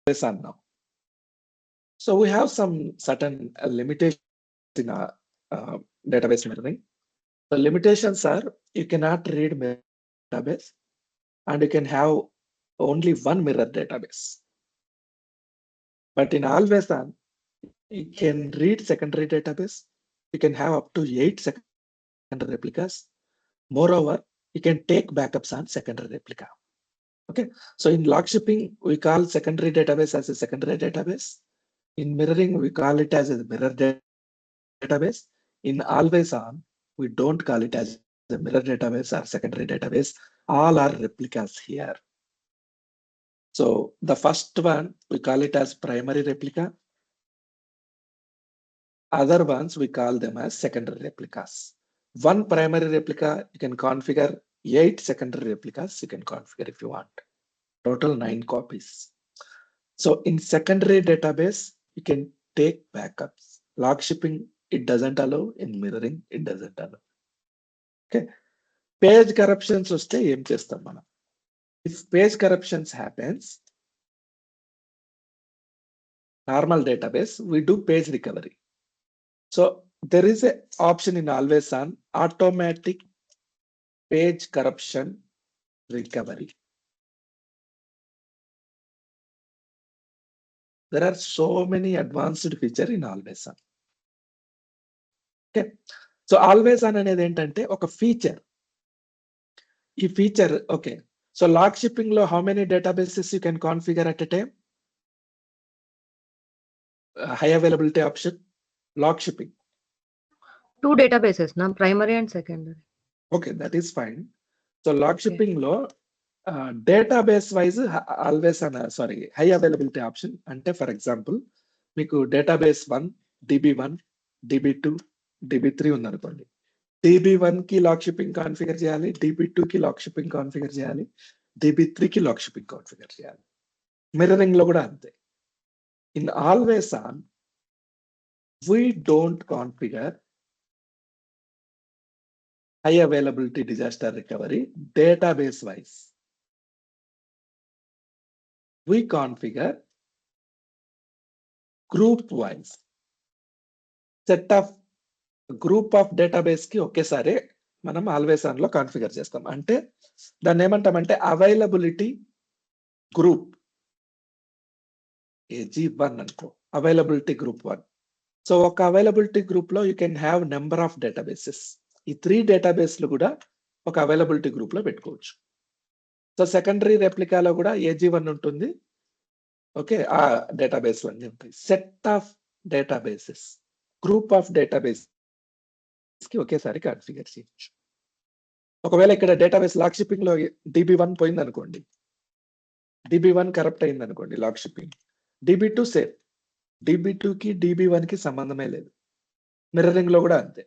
on now. So we have some certain limitations in our database mirroring. The limitations are you cannot read mirror database and you can have only one mirror database. But in Always On, you can read secondary database. You can have up to 8 secondary replicas. Moreover, you can take backups on secondary replica. Okay, so in log shipping, we call secondary database as a secondary database. In mirroring, we call it as a mirror database. In Always On, we don't call it as a mirror database or secondary database. All are replicas here. So the first one, we call it as primary replica. Other ones, we call them as secondary replicas. One primary replica, you can configure 8 secondary replicas. You can configure if you want. Total 9 copies. So in secondary database, you can take backups. Log shipping, it doesn't allow. In mirroring, it doesn't allow. Okay. Page corruptions వస్తే ఏం చేస్తాం మనం? If page corruptions happens, normal database, we do page recovery. So there is a option in Always On, automatic page corruption recovery. There are so many advanced features in Always On. Okay. So Always On అనేది ఏంటంటే ఒక feature. ఈ feature okay. So log shipping లో how many databases you can configure at a time? High availability option log shipping. 2 databases, na primary and secondary. Okay, that is fine. So log shipping లో database wise always on sorry high availability option అంటే for example మీకు database 1, DB1, DB2, DB3 ఉందనుకోండి. DB1 కి log shipping configure చేయాలి, DB2 కి log shipping configure చేయాలి, DB3 కి log shipping configure చేయాలి. మిర్రరింగ్ లో కూడా అంతే. In always on we don't configure high availability disaster recovery database wise. We configure group wise. Set of group of database కి ఒకేసారి మనం ఆల్వేస్ ఆన్ లో కాన్ఫిగర్ చేస్తాం. అంటే దాన్ని ఏమంటామంటే అవైలబిలిటీ గ్రూప్ AG1 అనుకో, అవైలబిలిటీ గ్రూప్ 1. సో ఒక అవైలబిలిటీ గ్రూప్ లో you can have number of databases. ఈ 3 డేటాబేస్లు కూడా ఒక అవైలబిలిటీ గ్రూప్ లో పెట్టుకోవచ్చు. సో సెకండరీ రెప్లికాలో కూడా AG1 ఉంటుంది. ఓకే, ఆ డేటాబేస్లు అన్నీ ఉంటాయి. Set of databases, group of database కి ఒకేసారి కాన్ఫిగర్ చేయొచ్చు. ఒకవేళ ఇక్కడ డేటాబేస్ లాగ్ షిప్పింగ్ లో DB1 పోయింది అనుకోండి, DB1 కరప్ట్ అయింది అనుకోండి log shipping, DB2 safe. DB2 కి DB1 కి సంబంధమే లేదు. మిర్రరింగ్ లో కూడా అంతే.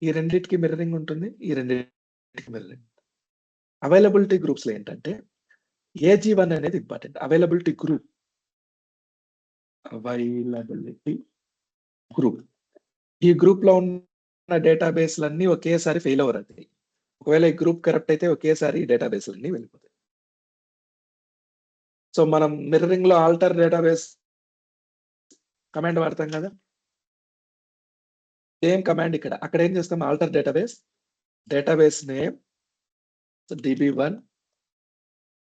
ఈ రెండింటికి మిర్రరింగ్ ఉంటుంది, ఈ రెండింటికి మిర్రరింగ్. అవైలబిలిటీ గ్రూప్స్ లో ఏంటంటే AG1 అనేది important. Availability group, availability group. ఈ గ్రూప్ లో ఉన్న డేటాబేస్లన్నీ ఒకేసారి ఫెయిల్ అవ్వరండి. ఒకవేళ ఈ గ్రూప్ కరప్ట్ అయితే ఒకేసారి ఈ డేటాబేస్లన్నీ వెళ్ళిపోతాయి. సో మనం మిర్రరింగ్ లో ఆల్టర్ డేటాబేస్ కమాండ్ వాడతాం కదా, సేమ్ కమాండ్ ఇక్కడ. అక్కడ ఏం చేస్తాం? Alter database, database name DB1,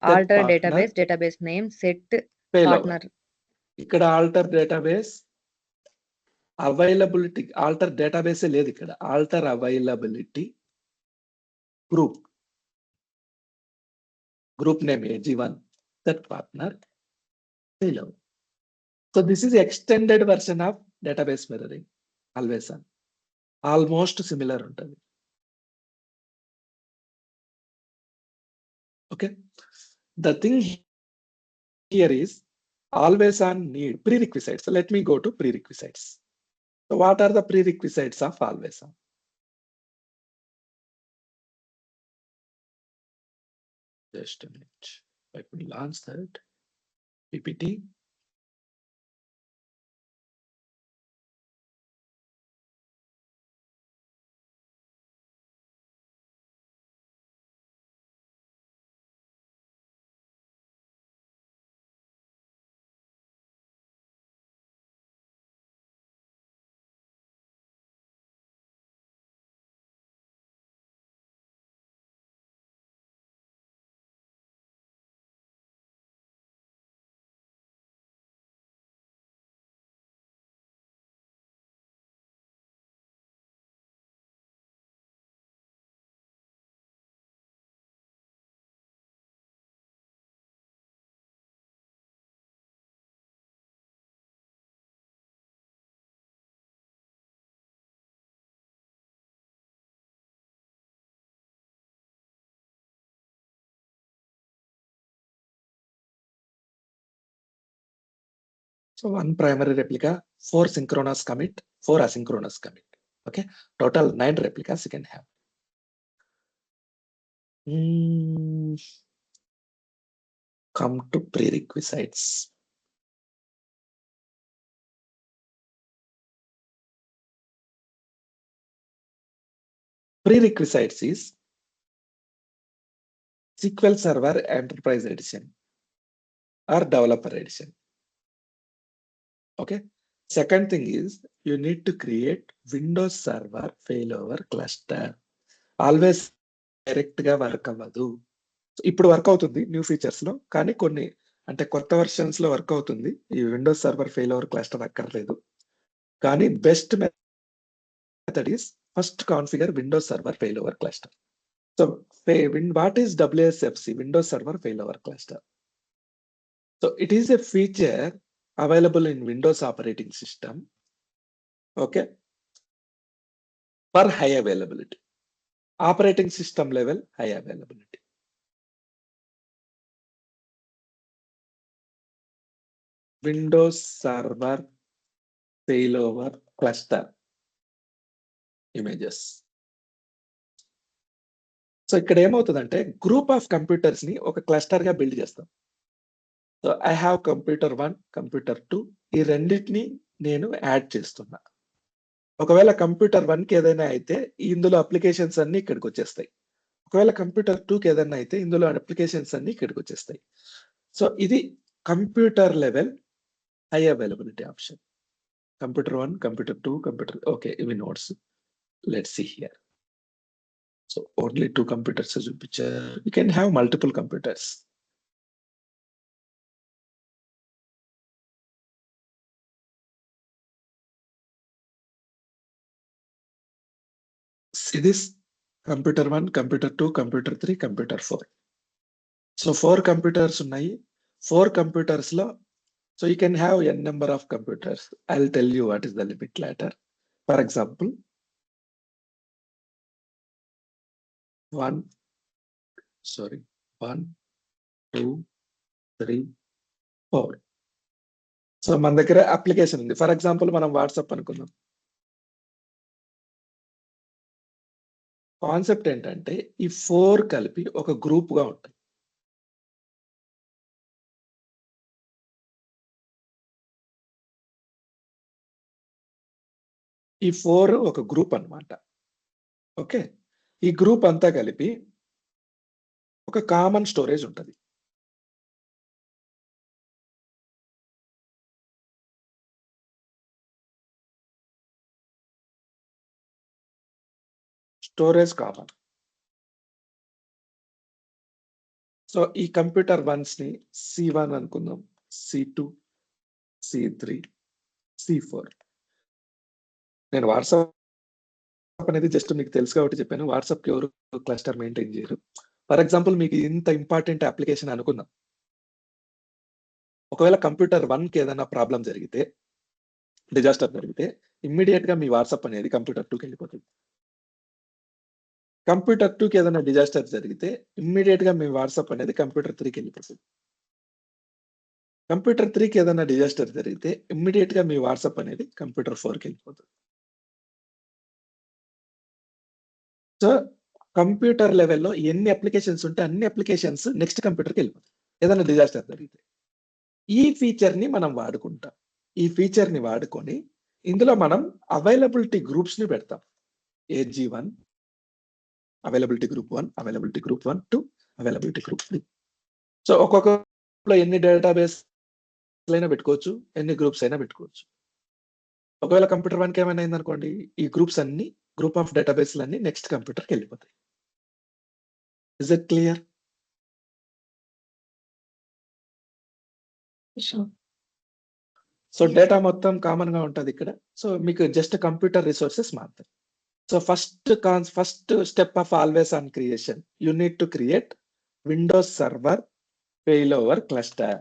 Alter database, database name, set partner. ఇక్కడ alter database availability, alter database లేదు ఇక్కడ. Alter availability group, group name AG1, set partner, failure. So this is extended version of database mirroring, always on. Almost similar ఉంటుంది. Okay, the thing here is always on need prerequisites. So let me go to prerequisites. So what are the prerequisites of always on? Just a minute, let me launch that PPT. So one primary replica, 4 synchronous commit, 4 asynchronous commit. Okay, total 9 replicas you can have. Come to prerequisites. Prerequisites is SQL Server Enterprise Edition or Developer Edition. Okay. Second thing is you need to create Windows Server failover cluster. Always direct గా work అవ్వదు. ఇప్పుడు work అవుతుంది new features లో, కానీ కొన్ని అంటే కొత్త versions లో వర్క్ అవుతుంది. ఈ విండోస్ సర్వర్ ఫెయిల్ఓవర్ క్లస్టర్ అక్కర్లేదు. కానీ best method is first configure Windows server failover cluster. So what is WSFC, Windows server failover cluster? So it is a feature available in Windows operating system, okay, for high availability, operating system level high availability. Windows Server failover cluster images. So ఇక్కడ ఏమవుతుందంటే group of computers ని ఒక cluster గా build చేస్తాం. So I have computer 1, computer 2, ఈ రెండింటిని నేను add చేస్తున్నా. ఒకవేళ కంప్యూటర్ 1 కి ఏదైనా అయితే ఇందులో అప్లికేషన్స్ అన్ని ఇక్కడికి వచ్చేస్తాయి. ఒకవేళ కంప్యూటర్ 2 కి ఏదైనా అయితే ఇందులో అప్లికేషన్స్ అన్ని ఇక్కడికి వచ్చేస్తాయి. సో ఇది computer level high availability option. Computer 1, computer 2, computer, okay, ఇవి notes. Let's see here. So only 2 computers చూపించారు. You can have multiple computers. ఇది computer 1, computer 2, computer 3, computer 4. So 4 computers ఉన్నాయి. 4 కంప్యూటర్స్ లో so you can have n number of computers. I'll tell you what is the limit later. For example, 1, 2, 3, 4. So మన దగ్గర application ఉంది. For example మనం WhatsApp అనుకుందాం. Concept ఏంటంటే ఈ 4 కలిపి ఒక గ్రూప్ గా ఉంటాయి. ఈ 4 ఒక గ్రూప్ అన్నమాట. ఓకే, ఈ గ్రూప్ అంతా కలిపి ఒక కామన్ స్టోరేజ్ ఉంటుంది. Storage common. సో ఈ కంప్యూటర్ 1s ని C1 అనుకుందాం, C2, C3, C4. నేను వాట్సాప్ అనేది జస్ట్ మీకు తెలుసు కాబట్టి చెప్పాను. వాట్సాప్కి ఎవరు క్లస్టర్ మెయింటైన్ చేయరు. ఫర్ ఎగ్జాంపుల్ మీకు ఇంత ఇంపార్టెంట్ అప్లికేషన్ అనుకుందాం. ఒకవేళ కంప్యూటర్ 1కి ఏదైనా ప్రాబ్లం జరిగితే, డిజాస్టర్ జరిగితే, ఇమ్మీడియట్ గా మీ వాట్సాప్ అనేది కంప్యూటర్ 2కి వెళ్ళిపోతుంది. కంప్యూటర్ 2కి ఏదైనా డిజాస్టర్ జరిగితే ఇమ్మీడియట్ గా మీ వాట్సాప్ అనేది కంప్యూటర్ 3కి వెళ్ళిపోతుంది. కంప్యూటర్ 3కి ఏదైనా డిజాస్టర్ జరిగితే ఇమ్మీడియట్ గా మీ వాట్సాప్ అనేది కంప్యూటర్ 4కి వెళ్ళిపోతుంది. సో కంప్యూటర్ లెవెల్లో ఎన్ని అప్లికేషన్స్ ఉంటే అన్ని అప్లికేషన్స్ నెక్స్ట్ కంప్యూటర్కి వెళ్ళిపోతాయి ఏదైనా డిజాస్టర్ జరిగితే. ఈ ఫీచర్ ని మనం వాడుకుంటాం. ఈ ఫీచర్ ని వాడుకొని ఇందులో మనం అవైలబిలిటీ గ్రూప్స్ ని పెడతాం. AG1, availability group 1, availability group 1, 2, availability group 3. So ఒక్కొక్కలో ఎన్ని డేటాబేస్ అయినా పెట్టుకోవచ్చు, ఎన్ని గ్రూప్స్ అయినా పెట్టుకోవచ్చు. ఒకవేళ కంప్యూటర్ 1కి ఏమైనా అయిందనుకోండి, ఈ గ్రూప్స్ అన్ని, గ్రూప్ ఆఫ్ డేటాబేస్లు అన్ని నెక్స్ట్ కంప్యూటర్కి వెళ్ళిపోతాయి. Is it clear? So data మొత్తం కామన్ గా ఉంటది ఇక్కడ. సో మీకు జస్ట్ కంప్యూటర్ రిసోర్సెస్ మారుతాయి. So first step of always on creation, you need to create Windows server failover cluster.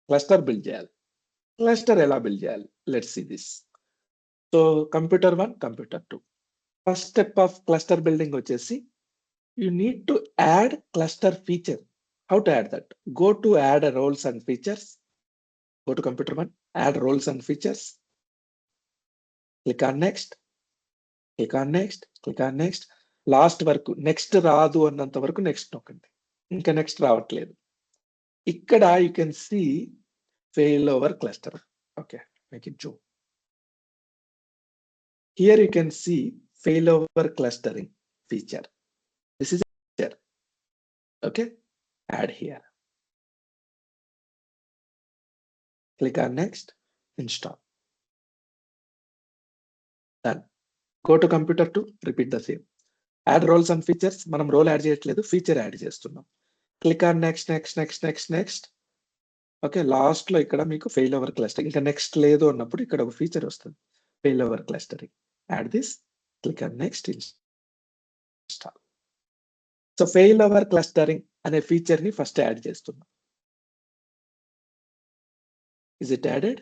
Cluster build చేయాలి. క్లస్టర్ ఎలా బిల్డ్ చేయాలి? Let's see this. So computer 1, computer 2. First step of cluster building వచ్చేసి you need to add cluster feature. How to add that? Go to add roles and features. Go to computer 1, Add roles and features. Click on next. Click on next. Click on next. Last వరకు next రాదు అన్నంత వరకు next నొక్కండి. ఇంకా next రావట్లేదు. ఇక్కడ you can see fail over cluster. Okay, make it zoom. Here you can see failover clustering feature. This is a feature. Okay, add here. Click on next, install. Done. Go to computer 2, repeat the same. Add roles and features. మనం role add చేయట్లేదు, feature add చేస్తున్నాం. Click on next next next next next. Okay, last లో ఇక్కడ మీకు fail over clustering, ఇంకా next లేదు అన్నప్పుడు ఇక్కడ ఒక ఫీచర్ వస్తుంది, fail over clustering. Add this, click on next, install. So fail over clustering అనే ఫీచర్ ని ఫస్ట్ యాడ్ చేస్తున్నాం. Is it added?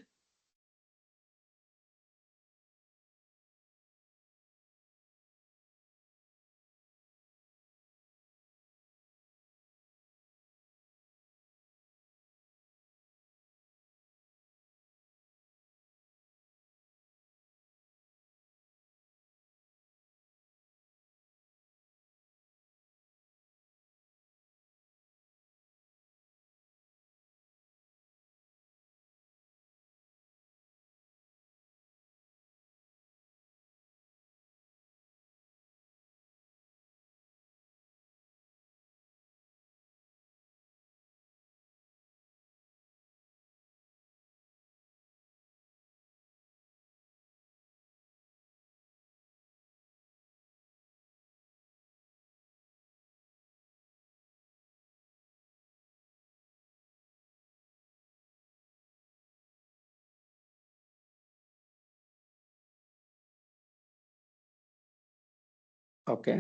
Okay,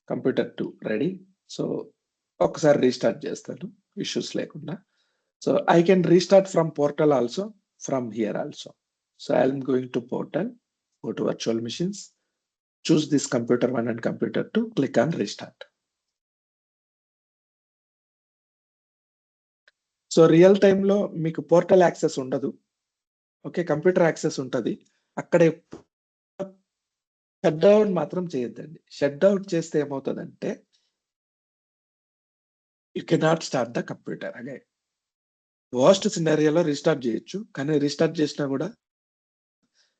computer 2 ready. So ఒకసారి రీస్టార్ట్ చేస్తాను ఇష్యూస్ లేకుండా. So I can restart from portal also, from here also. So I'm going to portal, go to virtual machines, choose this computer 1 and computer 2, click on restart. So real టైంలో మీకు portal access ఉండదు. Okay, computer access ఉంటుంది. అక్కడ shut down మాత్రం చేయొద్దండి. Shut down చేస్తే ఏమవుతుందంటే you cannot start the computer again. Worst సినారియోలో రీస్టార్ట్ చేయొచ్చు, కానీ రీస్టార్ట్ చేసినా కూడా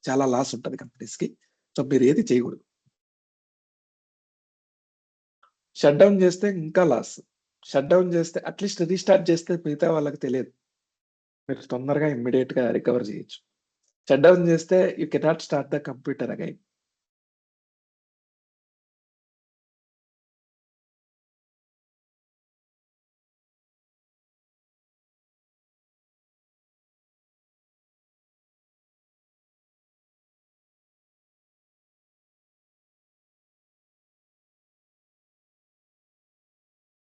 చాలా లాస్ ఉంటుంది కంపెనీస్కి. సో మీరు ఏది చేయకూడదు. షట్ డౌన్ చేస్తే ఇంకా లాస్. షట్ డౌన్ చేస్తే అట్లీస్ట్ రీస్టార్ట్ చేస్తే మిగతా వాళ్ళకి తెలియదు, మీరు తొందరగా ఇమ్మీడియట్ గా రికవర్ చేయొచ్చు. షట్ డౌన్ చేస్తే you cannot start the computer again.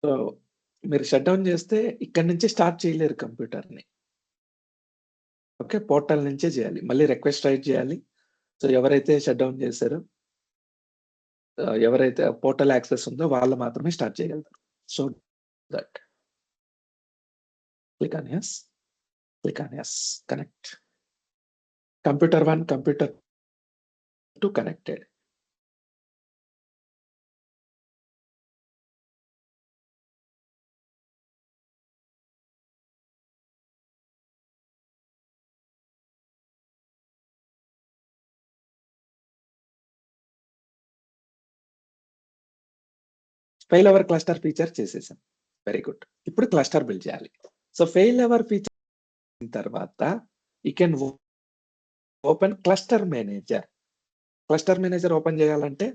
So మీరు షట్ డౌన్ చేస్తే ఇక్కడ నుంచి స్టార్ట్ చేయలేరు కంప్యూటర్ని. ఓకే, పోర్టల్ నుంచే చేయాలి, మళ్ళీ రిక్వెస్ట్ రైట్ చేయాలి. సో ఎవరైతే షట్ డౌన్ చేశారో, ఎవరైతే పోర్టల్ యాక్సెస్ ఉందో వాళ్ళు మాత్రమే స్టార్ట్ చేయగలుగుతారు. So that click on yes, click on yes, connect. Computer 1, computer 2 connected. Fail over cluster feature చేసేసాం, వెరీ గుడ్. ఇప్పుడు క్లస్టర్ బిల్డ్ చేయాలి. సో ఫెయిల్ ఓవర్ ఫీచర్ తర్వాత you can open cluster manager. Cluster manager open చేయాలంటే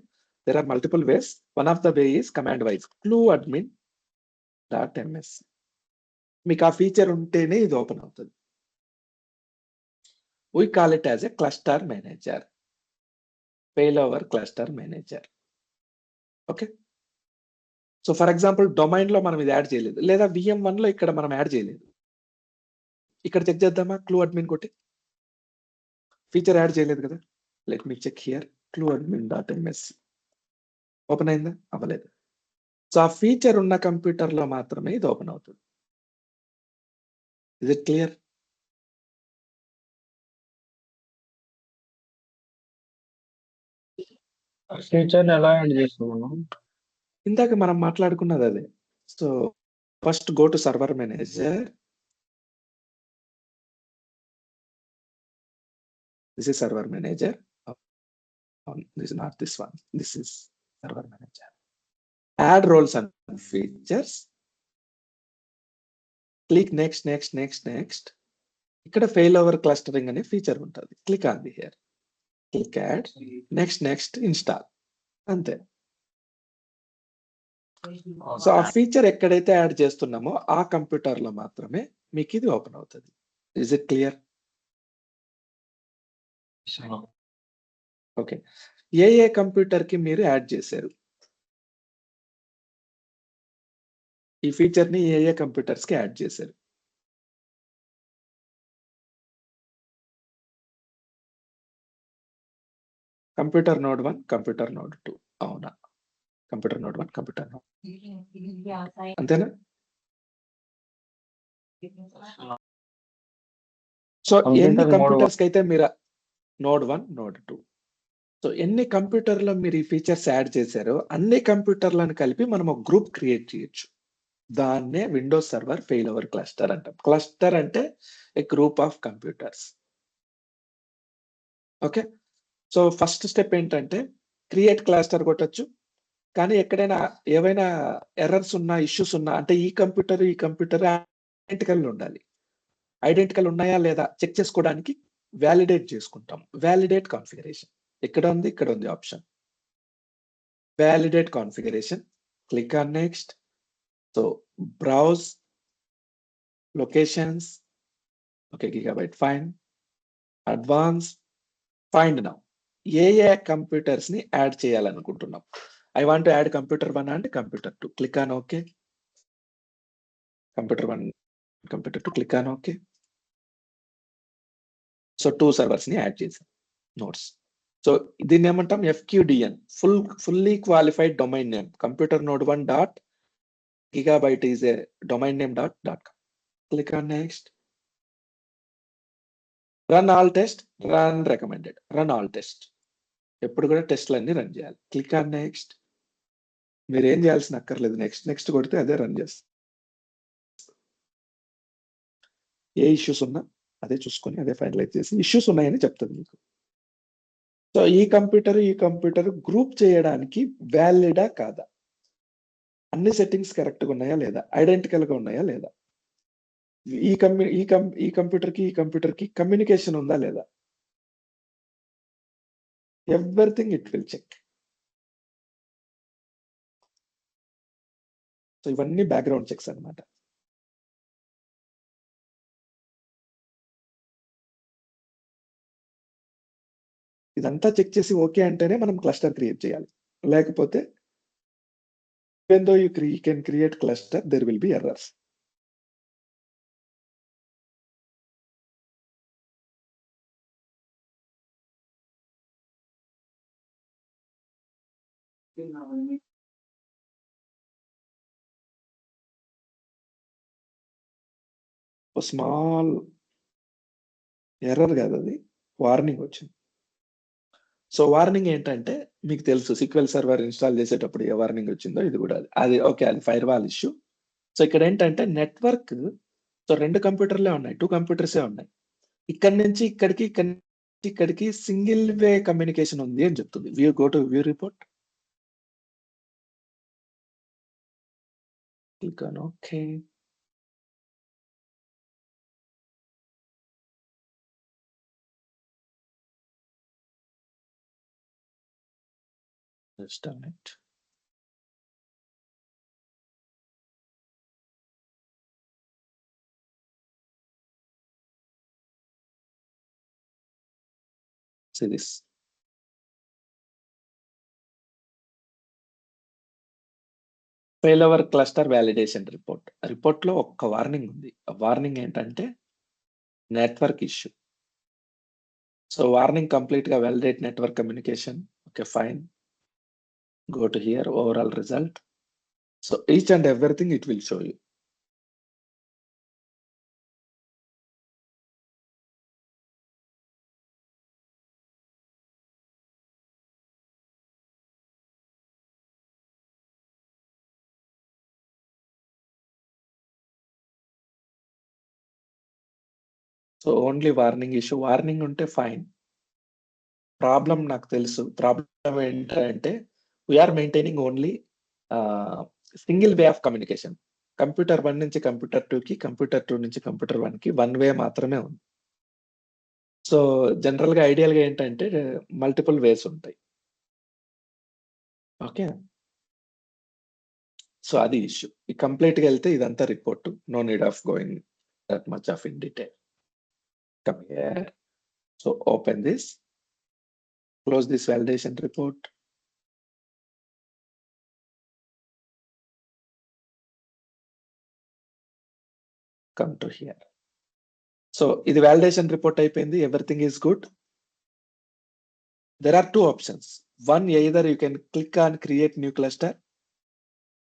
there are multiple ways. One of the way is command wise cluadmin.ms. మీకు ఆ feature ఉంటేనే ఇది open అవుతుంది. We call it as a cluster manager, failover cluster manager. Okay, so for example domain లో మనం ఇది add చేయలేదు, లేదా VM1 లో ఇక్కడ మనం యాడ్ చేయలేదు. ఇక్కడ చెక్ చేద్దామా? cluadmin కొట్టి ఫీచర్ యాడ్ చేయలేదు కదా. Let me check here, cluadmin.ms open అయిందా? అవ్వలేదు. సో ఆ ఫీచర్ ఉన్న కంప్యూటర్ లో మాత్రమే ఇది ఓపెన్ అవుతుంది. Is it clear? ఫీచర్‌ని ఎలా యాడ్ చేస్తాం మనం? ఇందాక మనం మాట్లాడుకున్నది అదే. So first go to server manager. This is server manager. This is not this one. This is server manager. Add roles and features. Click next, next, next, next. ఇక్కడ failover clustering అనే feature ఉంటుంది. Click on the here. Click add next next install అంతే. So ఆ feature ఎక్కడైతే add చేస్తున్నామో ఆ computer లో మాత్రమే మీకు ఇది ఓపెన్ అవుతుంది. Is it clear? Okay. A computer కి మీరు యాడ్ చేశారు? ఈ ఫీచర్ ని ఏ కంప్యూటర్స్ కి యాడ్ చేశారు? Computer node 1, computer node 2. అవునా? కంప్యూటర్ నోడ్ 1, కంప్యూటర్ నోడ్ అంతేనా? సో ఎన్ని కంప్యూటర్స్ కి అయితే మీరు నోడ్ 1, నోడ్ 2. సో ఎన్ని కంప్యూటర్లో మీరు ఈ ఫీచర్స్ యాడ్ చేశారో అన్ని కంప్యూటర్లను కలిపి మనం ఒక గ్రూప్ క్రియేట్ చేయొచ్చు. దాన్నే విండోస్ సర్వర్ ఫెయిల్ఓవర్ క్లస్టర్ అంటాం. క్లస్టర్ అంటే a group of computers. Okay. So first step ఏంటంటే క్రియేట్ క్లస్టర్ కొట్టొచ్చు. కానీ ఎక్కడైనా ఏవైనా ఎర్రర్స్ ఉన్నా, ఇష్యూస్ ఉన్నా అంటే ఈ కంప్యూటర్ ఐడెంటికల్ ఉండాలి. ఐడెంటికల్ ఉన్నాయా లేదా చెక్ చేసుకోవడానికి వ్యాలిడేట్ చేసుకుంటాం. వ్యాలిడేట్ కాన్ఫిగరేషన్ ఎక్కడ ఉంది? ఇక్కడ ఉంది option. Validate configuration. Click on next. So browse locations. Okay, Gigabyte find advance find now. A computers ని యాడ్ చేయాలనుకుంటున్నాం? I want to add computer 1 and computer 2. Click on okay. Computer 1, computer 2 click on okay. So 2 servers ని add చేసాం notes. So దీన్ని ఏమంటాం? FQDN, fully qualified domain name. Computer node 1 dot Gigabyte is a domain name .com. Click on next. Run all test, run recommended. Run all test. ఎప్పుడు కూడా టెస్ట్లన్నీ run చేయాలి. Click on next. మీరు ఏం చేయాల్సిన అక్కర్లేదు. Next next కొడితే అదే run చేస్తుంది. ఏ ఇష్యూస్ ఉన్నా అదే చూసుకొని అదే ఫైనలైజ్ చేసి ఇష్యూస్ ఉన్నాయని చెప్తుంది మీకు. సో ఈ కంప్యూటర్ గ్రూప్ చేయడానికి వ్యాలిడా కాదా? అన్ని సెట్టింగ్స్ కరెక్ట్ గా ఉన్నాయా లేదా? ఐడెంటికల్ గా ఉన్నాయా లేదా? ఈ కంప్యూటర్ కి కమ్యూనికేషన్ ఉందా లేదా? Everything it will check. So ఇవన్నీ బ్యాక్గ్రౌండ్ చెక్స్ అన్నమాట. ఇదంతా చెక్ చేసి ఓకే అంటేనే మనం క్లస్టర్ క్రియేట్ చేయాలి. లేకపోతే even though you can create cluster, there will be errors. Small error కాదు, అది వార్నింగ్ వచ్చింది. సో వార్నింగ్ ఏంటంటే మీకు తెలుసు సిక్వెల్ సర్వర్ ఇన్స్టాల్ చేసేటప్పుడు ఏ వార్నింగ్ వచ్చిందో ఇది కూడా అది ఓకే, అది ఫైర్ వాల్ ఇష్యూ. సో ఇక్కడ ఏంటంటే నెట్వర్క్. సో 2 కంప్యూటర్లే ఉన్నాయి, 2 కంప్యూటర్సే ఉన్నాయి. ఇక్కడ నుంచి ఇక్కడికి సింగిల్ వే కమ్యూనికేషన్ ఉంది అని చెప్తుంది. Go to view report. Click on okay. Just a minute. See this. Failover cluster validation report. Report లో ఒక్క వార్నింగ్ ఉంది. ఆ వార్నింగ్ ఏంటంటే network issue. So warning complete గా validate network communication. Okay fine. Go to here, overall result. So each and everything it will show you. So only warning issue. Warning ఉంటే fine. Problem నాకు తెలుసు. Problem ఏంటంటే we're maintaining only single way of communication. Computer 1 నుంచి computer 2కి, computer 2 నుంచి computer 1కి one way మాత్రమే ఉంది. సో జనరల్‌గా ఐడియల్‌గా ఏంటంటే మల్టిపుల్ వేస్ ఉంటాయి. ఓకే. సో అది ఇష్యూ. ఈ కంప్లీట్‌గా ఎళ్తే ఇదంతా report. No need of going that much of in detail. Come here. So open this. Close this validation report. Come to here. So ఇది validation report అయిపోయింది. Everything is good. There are two options. One, either you can click on create new cluster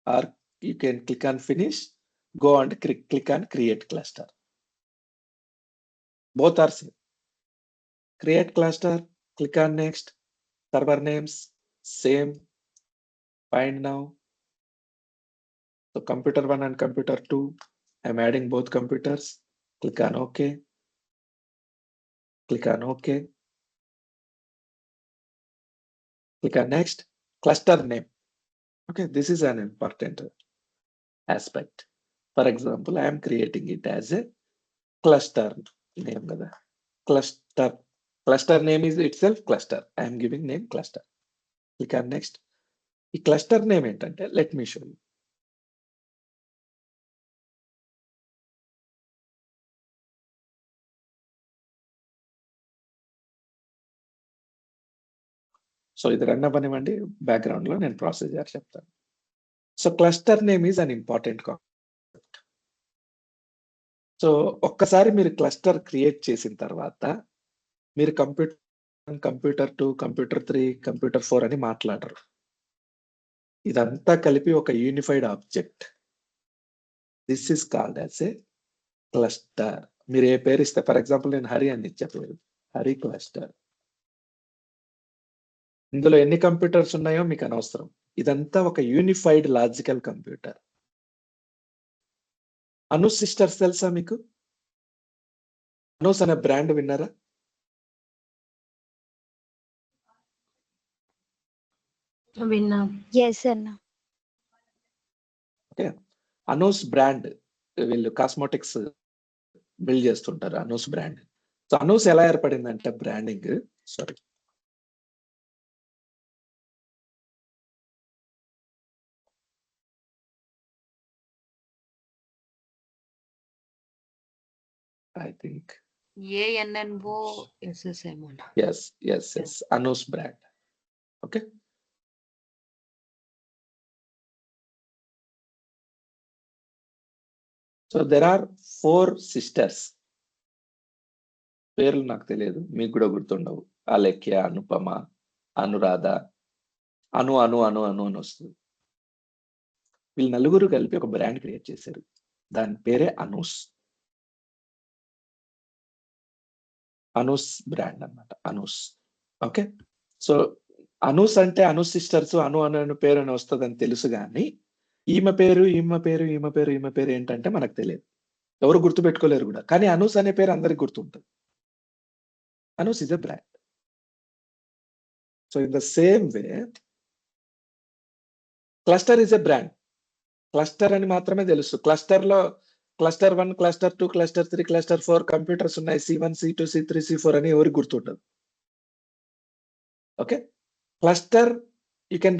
or you can click on finish, go and click on create cluster. Both are same. Create cluster, click on next, server names, same, find now. So computer 1 and computer 2, I'm adding both computers, click on OK, click on OK. Click on next, cluster name. Okay, this is an important aspect. For example, I am creating it as a cluster name. Cluster name is itself cluster. I am giving name cluster. Click on next. The cluster name entante, let me show you. So ఇది run అవ్వనివ్వండి, background లో నేను procedure చెప్తాను. So cluster name is an important concept. So ఒక్కసారి మీరు cluster create చేసిన తర్వాత మీరు కంప్యూటర్ 2, కంప్యూటర్ 3, కంప్యూటర్ 4 అని మాట్లాడరు. ఇదంతా కలిపి ఒక unified object. This is called as a cluster. మీరు ఏ పేరు ఇస్తే, ఫర్ ఎగ్జాంపుల్ నేను హరి అని ఇచ్చే పేరు, హరి క్లస్టర్. ఇందులో ఎన్ని కంప్యూటర్స్ ఉన్నాయో మీకు అనవసరం. ఇదంతా ఒక unified logical computer. Anoos sisters తెలుసా మీకు? అనూస్ అనే బ్రాండ్ విన్నారా? విన్నా. Yes, అన్న. ఓకే. అనూస్ బ్రాండ్ వీళ్ళు కాస్మోటిక్స్ బిల్డ్ చేస్తుంటారు. అనూస్ బ్రాండ్. సో అనూస్ ఎలా ఏర్పడిందంటే branding, sorry, I think ANNOSS ఏమో. yes, Anoos brand. Okay. So there are 4 sisters. పేర్లు నాకు తెలియదు, మీకు కూడా గుర్తుండవు. అలేఖ్య, అనుపమ, అనురాధ, అను అను అను అను అని వస్తుంది. వీళ్ళు నలుగురు కలిపి ఒక బ్రాండ్ క్రియేట్ చేశారు. దాని పేరే అనూస్. అనూస్ బ్రాండ్ అన్నమాట. అనూస్. ఓకే. సో అనూస్ అంటే అనూస్ సిస్టర్స్, అను అను అను పేరు అని వస్తుందని తెలుసు, కానీ ఈమె పేరు ఏంటంటే మనకు తెలియదు. ఎవరు గుర్తు పెట్టుకోలేరు కూడా. కానీ అనూస్ అనే పేరు అందరికి గుర్తుంటుంది. Anoos is a brand. So in the same way cluster is a brand. Cluster అని మాత్రమే తెలుసు. క్లస్టర్ లో cluster 1, cluster 2, cluster 3, cluster 4 computers ఉన్నాయి. C1, C2, C3, C4 అని ఎవరికి గుర్తుండదు. Okay. Cluster you can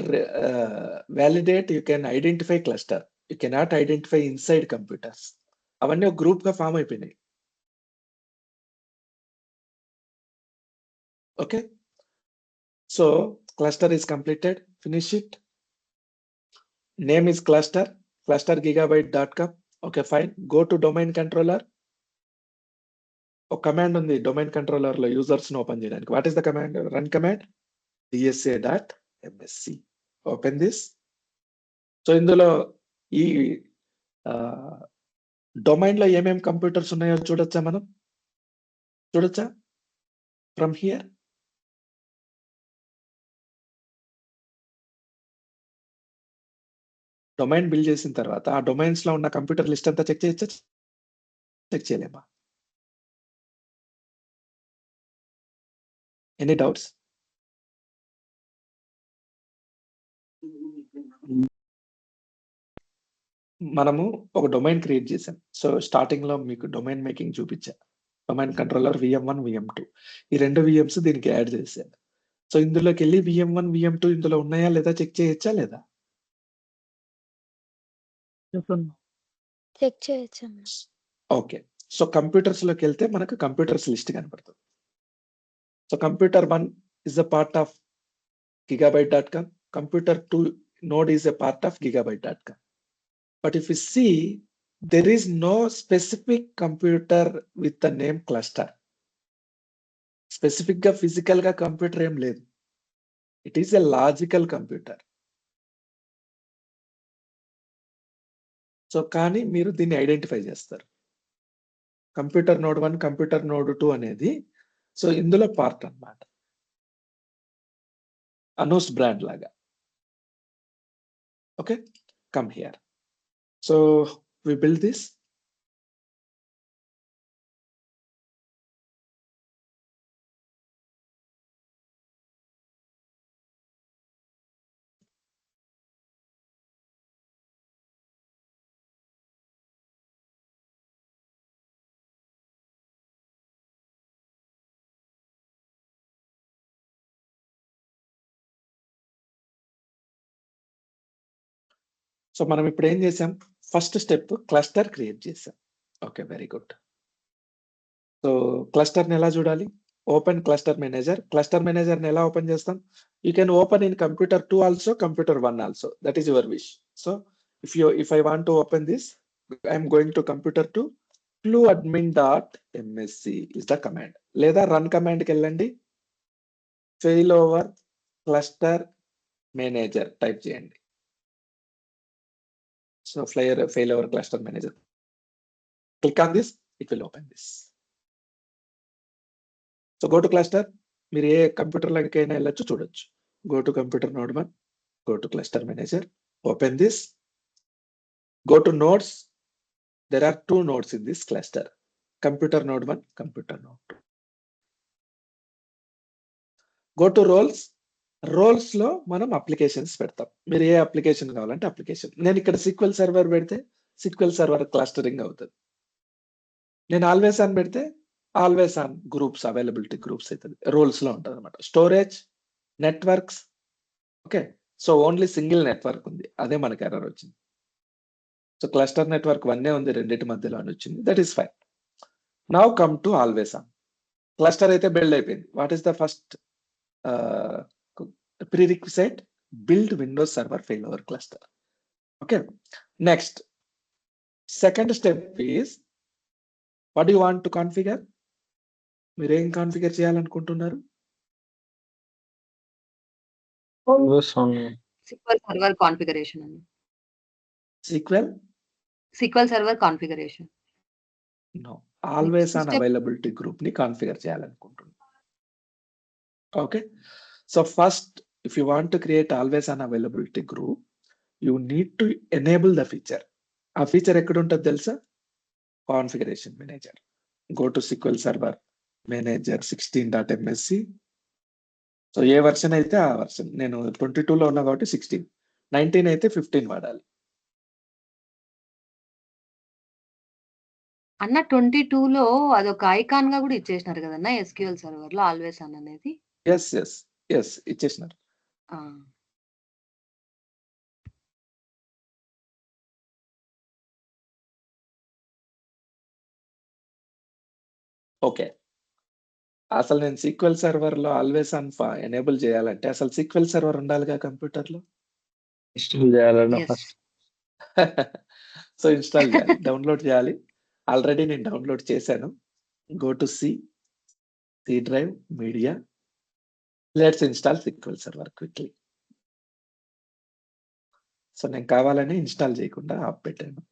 validate, you can identify cluster. You cannot identify inside computers. అవన్నీ ఒక గ్రూప్ గా ఫామ్ అయిపోయినాయి. Okay. So cluster is completed. Finish it. Name is cluster.gigabyte.com. Okay, fine. Go to domain controller. ఒక command ఉంది domain controller లో users ను open చేయడానికి. What is the command? Run command dsa.msc. Open this. So ఇందులో ఈ domain లో ఏమేమి computers ఉన్నాయో చూడొచ్చా మనం? చూడొచ్చా ఫ్రమ్ హియర్? డొమైన్ బిల్డ్ చేసిన తర్వాత ఆ డొమైన్స్ లో ఉన్న కంప్యూటర్ లిస్ట్ అంతా చెక్ చేయొచ్చా? చెక్ చేయలేమా? Any doubts? మనము ఒక డొమైన్ క్రియేట్ చేసాం. సో స్టార్టింగ్ లో మీకు డొమైన్ మేకింగ్ చూపించా. డొమైన్ కంట్రోలర్ VM1, VM2 ఈ 2 VMs దీనికి యాడ్ చేశాను. సో ఇందులోకి వెళ్ళి VM1, VM2 ఇందులో ఉన్నాయా లేదా చెక్ చేయొచ్చా లేదా? చెక్ చేయొచ్చమ్మా. ఓకే. సో కంప్యూటర్స్ లోకి వెళ్తే మనకు కంప్యూటర్స్ లిస్ట్ కనపడుతుంది. So computer 1 is a part of gigabyte.com. Computer 2 node is a part of gigabyte.com. But if you see, there is no specific computer with the name cluster. Specific గా physical గా computer ఏం లేదు. It is a logical computer. So కానీ మీరు దీన్ని identify చేస్తారు. Computer node 1, computer node 2 అనేది so ఇందులో పార్ట్ అన్నమాట. అనూస్ బ్రాండ్ లాగా. Okay, come here. So we build this. So మనం ఇప్పుడు ఏం చేసాం? ఫస్ట్ స్టెప్ క్లస్టర్ క్రియేట్ చేసాం. Okay, very good. సో క్లస్టర్ని ఎలా చూడాలి? Open cluster manager. క్లస్టర్ మేనేజర్ని ఎలా ఓపెన్ చేస్తాం? You can open in computer 2 also, computer 1 also. That is your wish. So if I want to open this, I am going to computer 2, fluadmin.msc is the command. లేదా run command కి వెళ్ళండి. Fail over cluster manager type చేయండి. So fail over cluster manager. Click on this, it will open this. So go to cluster. మీరు ఏ computer లకైనా వెళ్ళొచ్చు, చూడొచ్చు. Go to computer node 1, go to cluster manager, open this. Go to nodes. There are 2 nodes in this cluster. Computer node 1, computer node 2. Go to roles. Roles లో మనం applications పెడతాం. మీరు ఏ application కావాలంటే application. నేను ఇక్కడ SQL server పెడితే SQL server clustering అవుతుంది. నేను ఆల్వేస్ ఆన్ పెడితే always on groups, availability groups అవుతుంది. రోల్స్ లో ఉంటుంది అనమాట. Storage, networks. Okay, so only single network ఉంది, అదే మనకి ఎర్రర్ వచ్చింది. సో క్లస్టర్ నెట్వర్క్ 1 ఉంది, రెండింటి మధ్యలో అని వచ్చింది. That is fine. Now come to always on. Cluster అయితే బిల్డ్ అయిపోయింది. What is the first prerequisite? Build Windows Server failover cluster. Okay, next, second step is, what do you want to configure? మీరు ఏం configure చేయాలనుకుంటున్నారు? Always on. SQL Server configuration అండి. SQL Server configuration. No, always Next on step. availability group ని configure చేయాలనుకుంటున్నారు. Okay, so first, if you want to create always on availability group, you need to enable the feature. ఆ feature ఎక్కడ ఉంటుంది తెలుసా? Configuration manager. Go to SQL Server Manager 16.msc. So A version అయితే ఆ version. నేను 22 లో ఉన్నా కాబట్టి 16, 19 అయితే 15 వాడాలి. అన్న 22 లో అదొక ఐకాన్ గా కూడా ఇచ్చేసినారు కదన్నా SQL సర్వర్ లో ఆల్వేస్ అన్ అనేది. ఎస్ ఇచ్చేసినారు. ఓకే, అసలు నేను SQL సర్వర్ లో ఆల్వేస్ ఆన్ ఎనేబుల్ చేయాలంటే అసలు SQL సర్వర్ ఉండాలిగా కంప్యూటర్ లో. ఇన్స్టాల్ చేయాలన్న Yes. ఫస్ట్. సో ఇన్స్టాల్ చేయాలి, డౌన్లోడ్ చేయాలి. ఆల్రెడీ నేను డౌన్లోడ్ చేశాను. Go to C drive, media. Let's install SQL server quickly. So నేను కావాలని ఇన్స్టాల్ చేయకుండా ఆప్ పెట్టాను.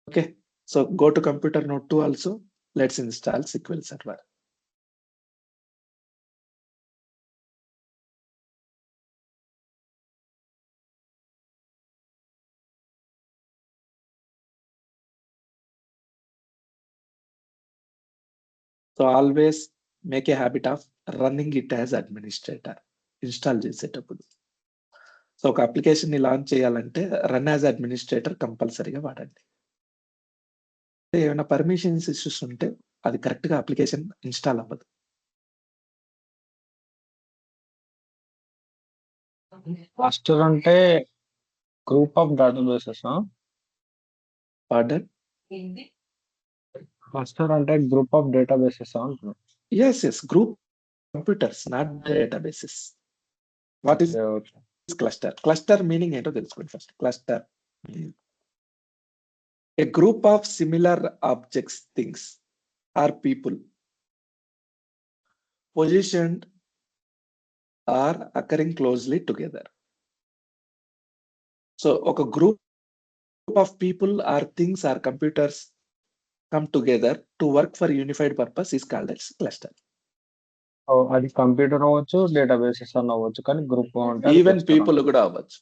Okay, so go to computer node 2 also. Let's install SQL Server. So always make a habit of running it as administrator install చేసేటప్పుడు. So ఒక application ని launch చేయాలంటే run as administrator కంపల్సరీగా వాడండి. ఏమైనా పర్మిషన్స్ ఇష్యూస్ ఉంటే అది కరెక్ట్ గా అప్లికేషన్ ఇన్స్టాల్ అవ్వదు. క్లస్టర్ అంటే group of databases. Pardon? Cluster అంటే గ్రూప్ ఆఫ్ డేటాబేసెస్ అంటున్నాను. Yes group computers not databases. What is cluster? Cluster meaning ఏంటో తెలుసుకోండి first. Cluster a group of similar objects, things or people positioned or occurring closely together. So oka group of people or things or computers come together to work for unified purpose is called as cluster. అది computer అవ్వచ్చు, databases అన్న అవ్వచ్చు, కానీ group అంటే even people కూడా అవ్వచ్చు.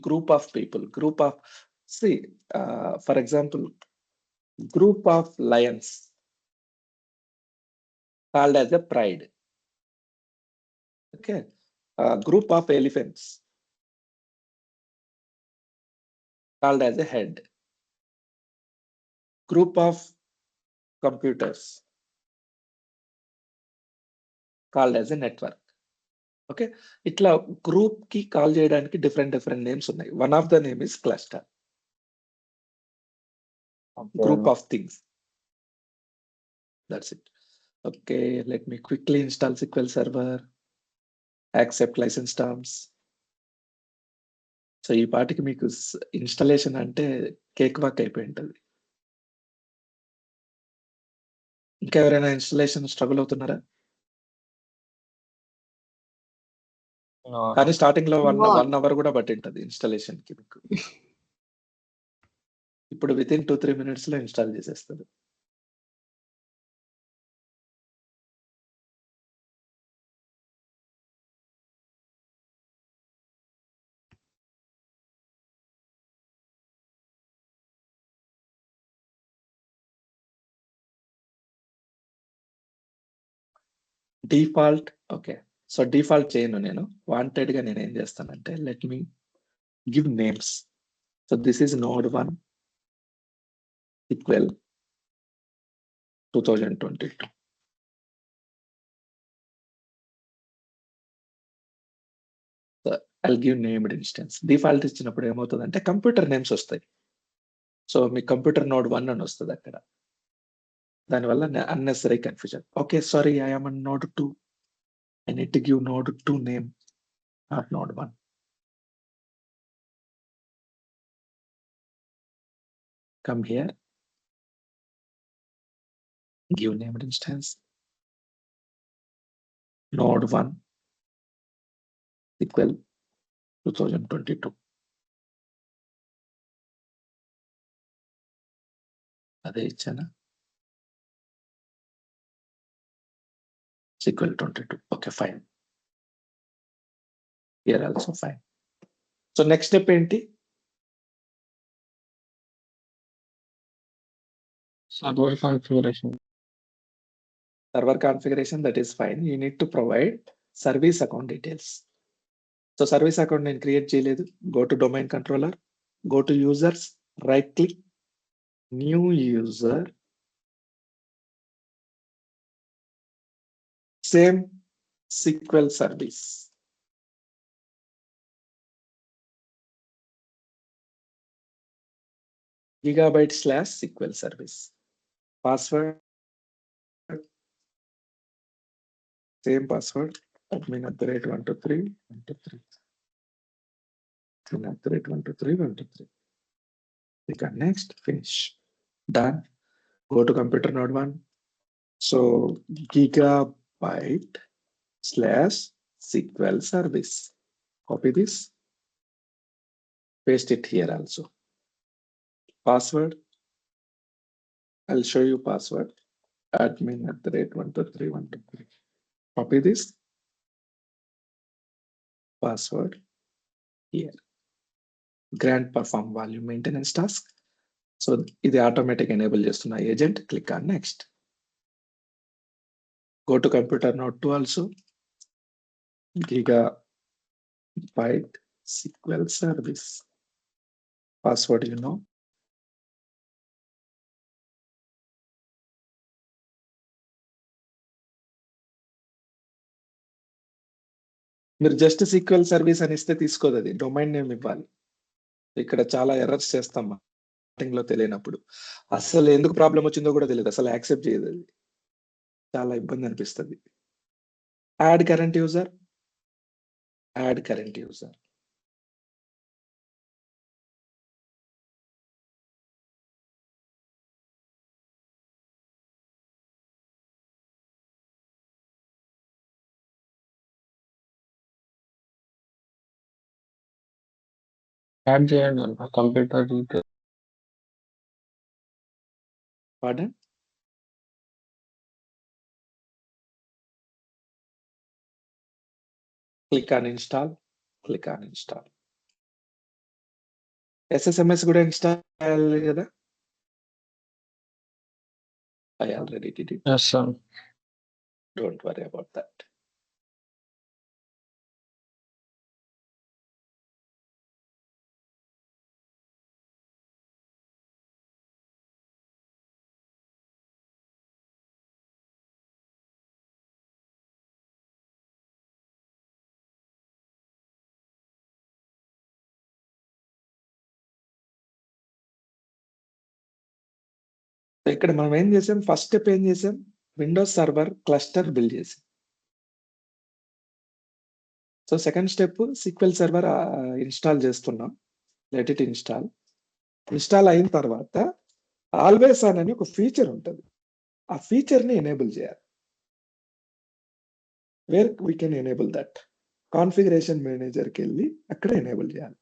Group of people, group of for example group of lions called as a pride. Okay, group of elephants called as a head. Group of computers called as a network. Okay, itla group ki call cheyadaniki different names unnai. One of the name is cluster. Group of things. That's it. Okay, let me quickly install SQL Server, accept license terms. So ఈ పాటికి మీకు installation అంటే cake walk అయిపోయి ఉంటుంది. ఇంకా ఎవరైనా installation struggle అవుతున్నారా? కానీ స్టార్టింగ్ లో 1 అవర్ కూడా పట్టింటది ఇన్స్టాలేషన్ కి మీకు. ఇప్పుడు వితిన్ 2-3 minutes లో ఇన్స్టాల్ చేసేస్తారు. Default okay. సో డిఫాల్ట్ చేయను నేను. వాంటెడ్ గా నేను ఏం చేస్తానంటే let me give names. So this is node1 equal 2022. So I'll give named instance. Default ఇచ్చినప్పుడు ఏమవుతుందంటే కంప్యూటర్ నేమ్స్ వస్తాయి. సో మీ కంప్యూటర్ node1 అని వస్తుంది అక్కడ. దానివల్ల unnecessary confusion. Okay sorry, I am on node2. I need to give node2 name, not node1. Come here, give named instance, node1 equal 2022. అదే ఇచ్చానా? equal 22. Okay, fine. Here also fine. So next step ఏంటి? Server configuration. Server configuration, that is fine. You need to provide service account details. So service account నేను create చేయలేదు. Go to domain controller, go to users, right click, new user, same SQL service. gigabyte/SQL service. Password, same password, admin@123.123. admin@123.123. Click on next, finish. Done. Go to computer node1. So gigabyte/SQL service. Copy this, paste it here also. Password, I'll show you password, admin@123.123. Copy this password here. Grant perform volume maintenance task. So ఇది automatic enable చేస్తున్న agent. Click on next. Go to computer node 2 also. Gigabyte SQL service. Password you know. మీరు just SQL service అని ఇస్తే తీసుకోదు అది. Domain name ఇవ్వాలి. ఇక్కడ చాలా ఎర్రర్స్ చేస్తాం స్టార్టింగ్ లో తెలియనప్పుడు. అసలు ఎందుకు ప్రాబ్లం వచ్చిందో కూడా తెలియదు. అసలు యాక్సెప్ట్ చేయదు అది. చాలా ఇబ్బంది అనిపిస్తుంది. Add current user. Add current user. Add చేయండి అన్న computer detail. Pardon? Click on install. Click on install. SSMS కూడా ఇన్స్టాల్ చేయాలి కదా. I already did it. Yes, sir. Don't worry about that. ఇక్కడ మనం ఏం చేసాం, ఫస్ట్ స్టెప్ ఏం చేసాం, విండోస్ సర్వర్ క్లస్టర్ బిల్డ్ చేసాం. So second step SQL server install చేస్తున్నాం. Let it install. ఇన్స్టాల్ అయిన తర్వాత ఆల్వేస్ ఆన్ అని ఒక ఫీచర్ ఉంటుంది. ఆ ఫీచర్ ని ఎనేబుల్ చేయాలి. Where we can enable that. Configuration మేనేజర్కి వెళ్ళి అక్కడ ఎనేబుల్ చేయాలి.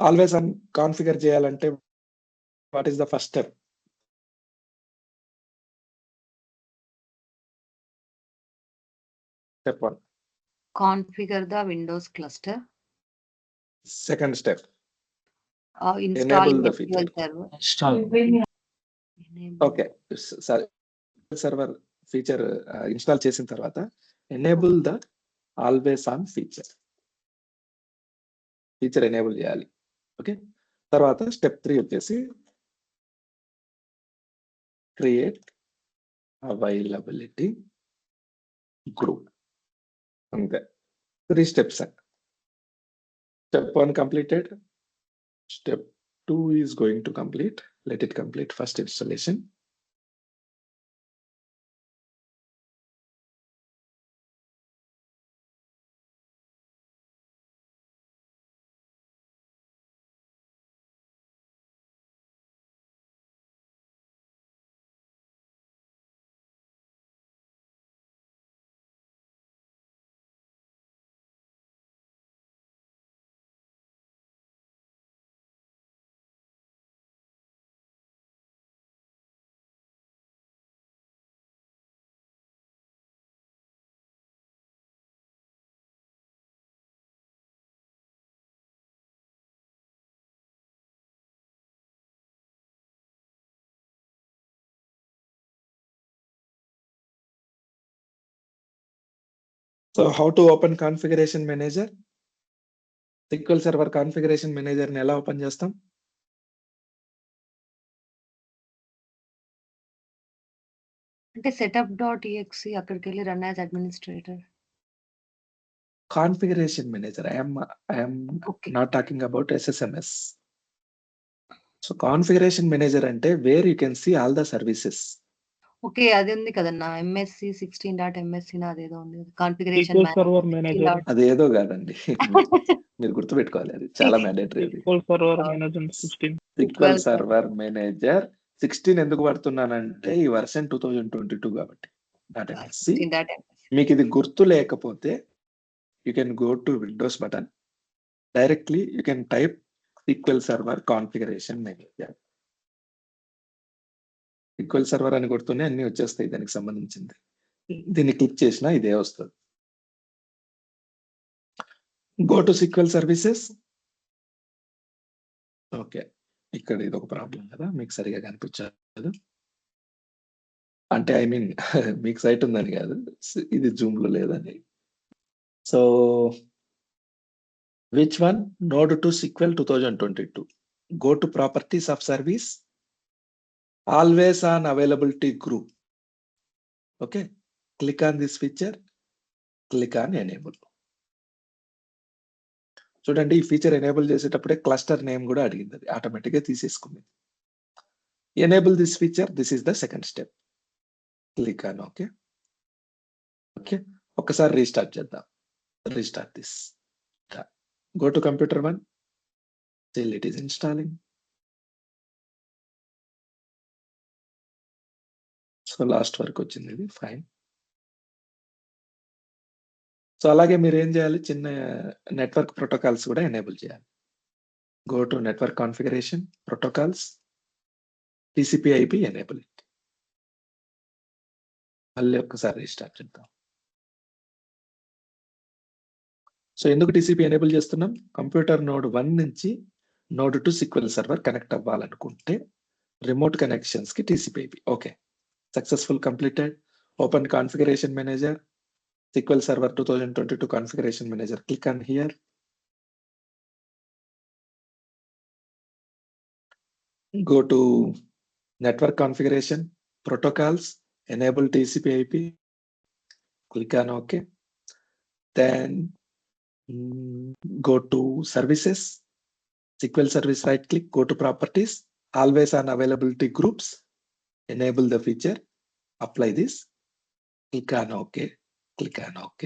ఆల్వేస్ ఆన్ కాన్ఫిగర్ చేయాలంటే what is the first step? Step 1. Configure the Windows cluster. Second step Installing enable the SQL feature. server. Install. Enable. Okay, server feature install చేసిన తర్వాత enable the always on feature enable చేయాలి. Okay, తర్వాత step 3 వచ్చేసి create availability group. అంతే, 3 steps. Step 1 completed. Step 2 is going to complete. Let it complete first installation. So how to open configuration manager? SQL Server configuration manager ని ఎలా open చేస్తాం? అంటే setup.exe అక్కడికెళ్ళి run as administrator. Configuration manager. I am okay. not talking about SSMS. So configuration manager అంటే where you can see all the services. Okay. అది ఉంది కదన్నా MSc 16.msc అదేదో ఉంది కదా. Configuration SQL Server Manager. అదేదో కాదండి. మీరు గుర్తుపెట్టుకోవాలి, అది చాలా మ్యాండేటరీ. అది SQL Server Manager 16. SQL Server Manager 16 ఎందుకు పడుతున్నానంటే ఈ వర్షన్ 2022 కాబట్టి. మీకు ఇది గుర్తు లేకపోతే you can go to Windows button. Directly you can type SQL Server Configuration Manager. SQL Server అని కొడుతూనే అన్ని వచ్చేస్తాయి దానికి సంబంధించింది. దీన్ని క్లిక్ చేసినా ఇదే వస్తుంది. Go to SQL Services. Okay, ఇక్కడ ఇది ఒక ప్రాబ్లం కదా, మీకు సరిగా కనిపించదు. అంటే ఐ మీన్ మీకు సైట్ ఉందని కాదు, ఇది జూమ్ లో లేదని. So which one? Node to SQL 2022. Go to properties of service. Always on availability group. Okay. Click on this feature. Click on enable. చూడండి, ఈ ఫీచర్ ఎనేబుల్ చేసేటప్పుడే క్లస్టర్ నేమ్ కూడా అడిగింది, అది ఆటోమేటిక్ గా తీసేసుకుంది. Enable this feature, this is the second step. Click on okay. Okay, ఒక్కసారి restart చేద్దాం. Restart this. Go to computer 1. Still it is installing. So last వరకు వచ్చింది ఇది, ఫైన్. సో అలాగే మీరు ఏం చేయాలి, చిన్న నెట్వర్క్ ప్రోటోకాల్స్ కూడా ఎనేబుల్ చేయాలి. Go to network configuration, protocols, TCP/IP enable it. మళ్ళీ ఒక్కసారి రీస్టార్ట్ చేద్దాం. సో ఎందుకు TCP ఎనేబుల్ చేస్తున్నాం? కంప్యూటర్ నోడ్ 1 నుంచి నోడ్ 2 SQL సర్వర్ కనెక్ట్ అవ్వాలనుకుంటే రిమోట్ కనెక్షన్స్ కి TCP/IP. Okay, successful completed. Open configuration manager, SQL Server 2022 Configuration Manager. Click on here. Go to Network Configuration, Protocols, Enable TCP/IP. Click on OK. Then go to Services, SQL Service, right click, go to Properties, Always on Availability Groups. Enable the feature. Apply this. Click on OK. Click on OK.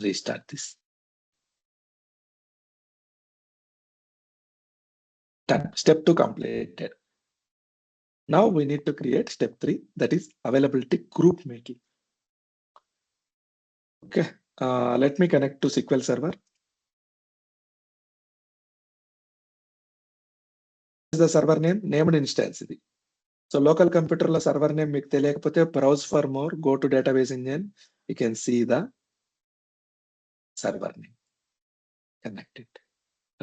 Restart this. Done. Step 2 completed. Now we need to create step 3, that is availability group making. Okay, let me connect to SQL Server. This is the server name, named instance. So local computer la server name మీకు తెలియకపోతే browse for more, go to database engine, you can see the server name. Connect it.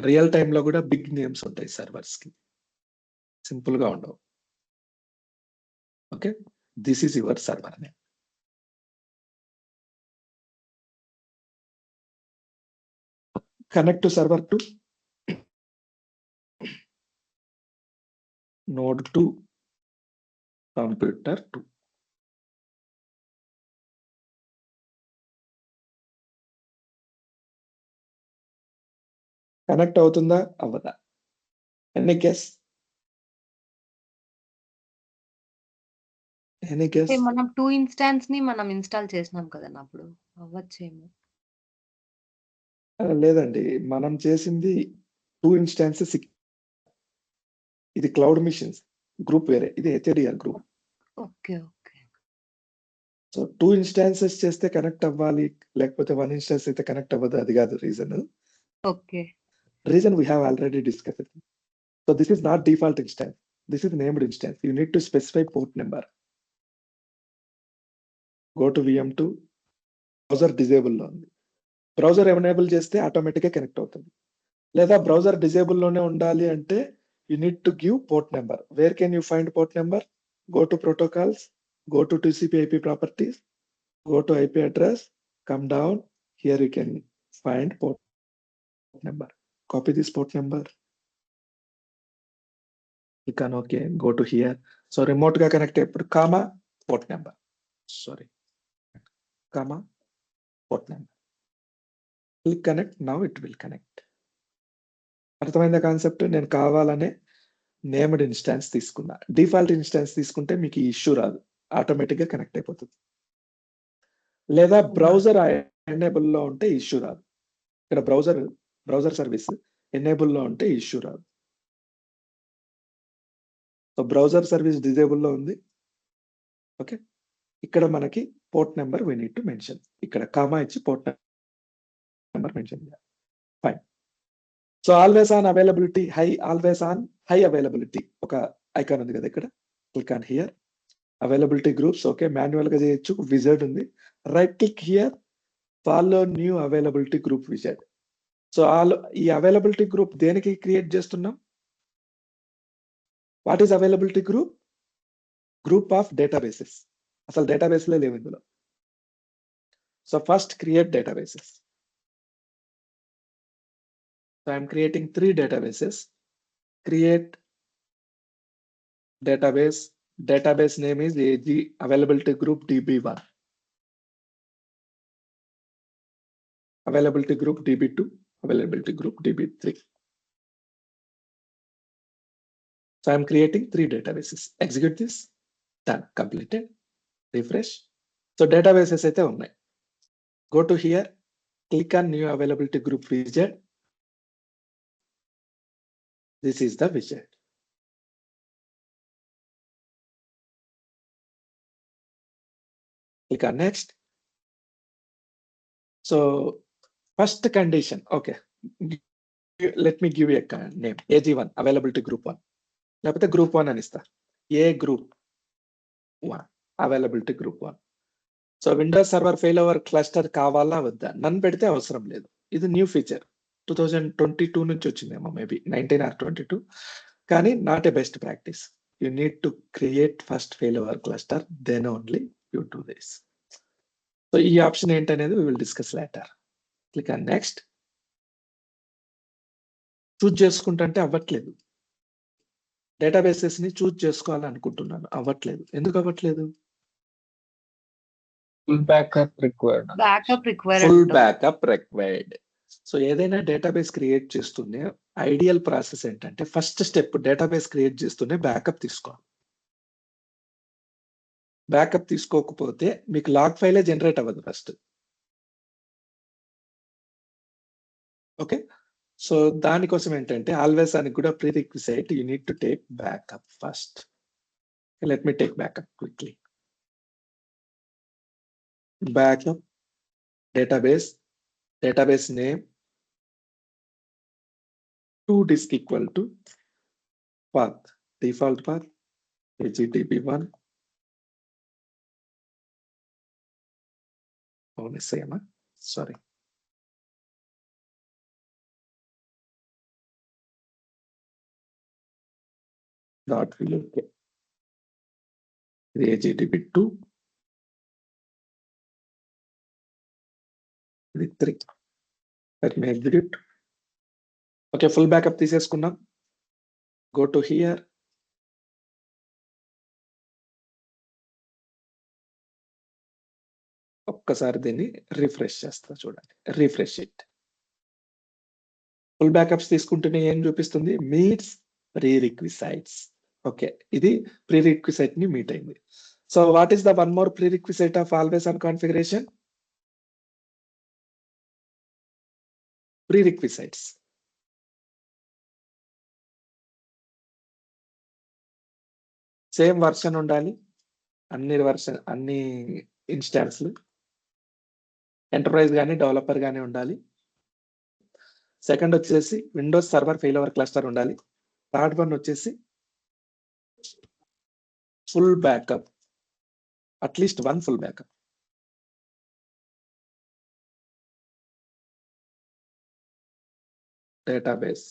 Real time లో కూడా big names ఉంటాయి servers కి, simple గా ఉండవు. Okay, this is your server name. Connect to server 2, node 2, computer 2. Connect అవుతుందా అవ్వదా? Any guess? Any guess? మనం 2 instance ని మనం ఇన్‌స్టాల్ చేసినాం కదన్నా అప్పుడు. అవ్వచ్చేమో. లేదండి, మనం చేసింది 2 ఇన్స్టాన్సెస్. ఇది క్లౌడ్ మిషన్స్ గ్రూప్ వేరే, ఇది HADR group. Okay. Okay. So 2 instances చేస్తే కనెక్ట్ అవ్వాలి, లేకపోతే 1 ఇన్స్టాన్స్ అయితే కనెక్ట్ అవ్వదు, అది కాదు reason. Okay. Reason we have already discussed. So this is not default instance. This is named instance. You need to specify port number. Go to VM2. Browser disable లో ఉంది. Browser enable చేస్తే automatic గా connect అవుతుంది. లేదా browser disable లోనే ఉండాలి అంటే you need to give port number. Where can you find port number? Go to protocols, go to TCP/IP properties, go to IP address, come down. here you can find port number. Copy this port number. Click on OK, go to here. So remote ga connect epudu comma port number. Sorry. Comma port number. Click connect. Now it will connect. అర్థమైందా concept? నేను కావాలనే named instance తీసుకున్నా. Default instance తీసుకుంటే మీకు ఈ issue రాదు, automatic గా connect అయిపోతుంది. లేదా బ్రౌజర్ ఎనేబుల్ లో ఉంటే ఇష్యూ రాదు. ఇక్కడ బ్రౌజర్ సర్వీస్ ఎనేబుల్ లో ఉంటే ఇష్యూ రాదు. సో బ్రౌజర్ సర్వీస్ డిజేబుల్ లో ఉంది. ఓకే, ఇక్కడ మనకి port number we need to mention. ఇక్కడ కామా ఇచ్చి పోర్ట్ నెంబర్ మెన్షన్ చేయాలి. Fine. So always on availability high, always on high availability ఒక ఐకాన్ ఉంది కదా ఇక్కడ. Click on here, availability groups. Okay, manual గా చేయొచ్చు. విజార్డ్ ఉంది, right click here, follow new availability group wizard. So ఈ availability group దేనికి క్రియేట్ చేస్తున్నాం? What is availability group? Group of databases. అసలు డేటాబేస్లే లేవు ఇందులో. So first create databases. So I'm creating 3 databases. Create database. Database name is AG availability group DB1. Availability group DB2. Availability group DB3. So I'm creating 3 databases. Execute this. Done. Completed. Refresh. So databases అయితే ఉన్నాయి. Go to here. Click on new availability group widget. This is the widget. Click on next. So first condition, okay. Let me give you a name. AG1, availability group 1. లేకపోతే group 1 అని ఇస్తా. A group 1, availability group 1. So Windows server failover cluster కావాలా వద్దా? నన్ను పెడితే అవసరం లేదు. ఇది న్యూ ఫీచర్ 2022 నుంచి వచ్చిందేమో, మేబీ 19 or 22. కానీ not a best practice. You need to create first failover cluster, then only you do this. So ఈ ఆప్షన్ ఏంటనేది we will discuss later. Click on next. Choose చేసుకుంటే అవ్వట్లేదు. డేటాబేసెస్ ని choose చేసుకోవాలనుకుంటున్నాను, అవ్వట్లేదు. ఎందుకు అవ్వట్లేదు? Full backup required. Full backup required. So ఏదైనా డేటాబేస్ క్రియేట్ చేస్తూనే ఐడియల్ ప్రాసెస్ ఏంటంటే ఫస్ట్ స్టెప్ డేటాబేస్ క్రియేట్ చేస్తూనే బ్యాకప్ తీసుకోవాలి. బ్యాకప్ తీసుకోకపోతే మీకు లాగ్ ఫైలే జనరేట్ అవ్వదు ఫస్ట్. ఓకే, సో దానికోసం ఏంటంటే ఆల్వేస్ అని కూడా prerequisite, you need to take backup first. Let me take backup quickly. Backup database name to disk equal to path, default path AGDB1. same, sorry. .vuk AGDB2 3. Let me execute. Okay, full backup తీసేసుకున్నాం. Go to here. ఒక్కసారి దీన్ని refresh చేస్తా చూడండి. Refresh it. Full backups తీసుకుంటేనే ఏం చూపిస్తుంది? Meets prerequisites. Okay, ఇది prerequisite ని మీట్ అయింది. So what is the one more prerequisite of always on configuration? prerequisites. Same version ఉండాలి అన్ని ఇన్స్టాన్స్లు. ఎంటర్ప్రైజ్ కానీ డెవలపర్ కానీ ఉండాలి. సెకండ్ వచ్చేసి విండోస్ సర్వర్ ఫెయిల్ఓవర్ క్లస్టర్ ఉండాలి. థర్డ్ వన్ వచ్చేసి full backup, at least 1 full backup. database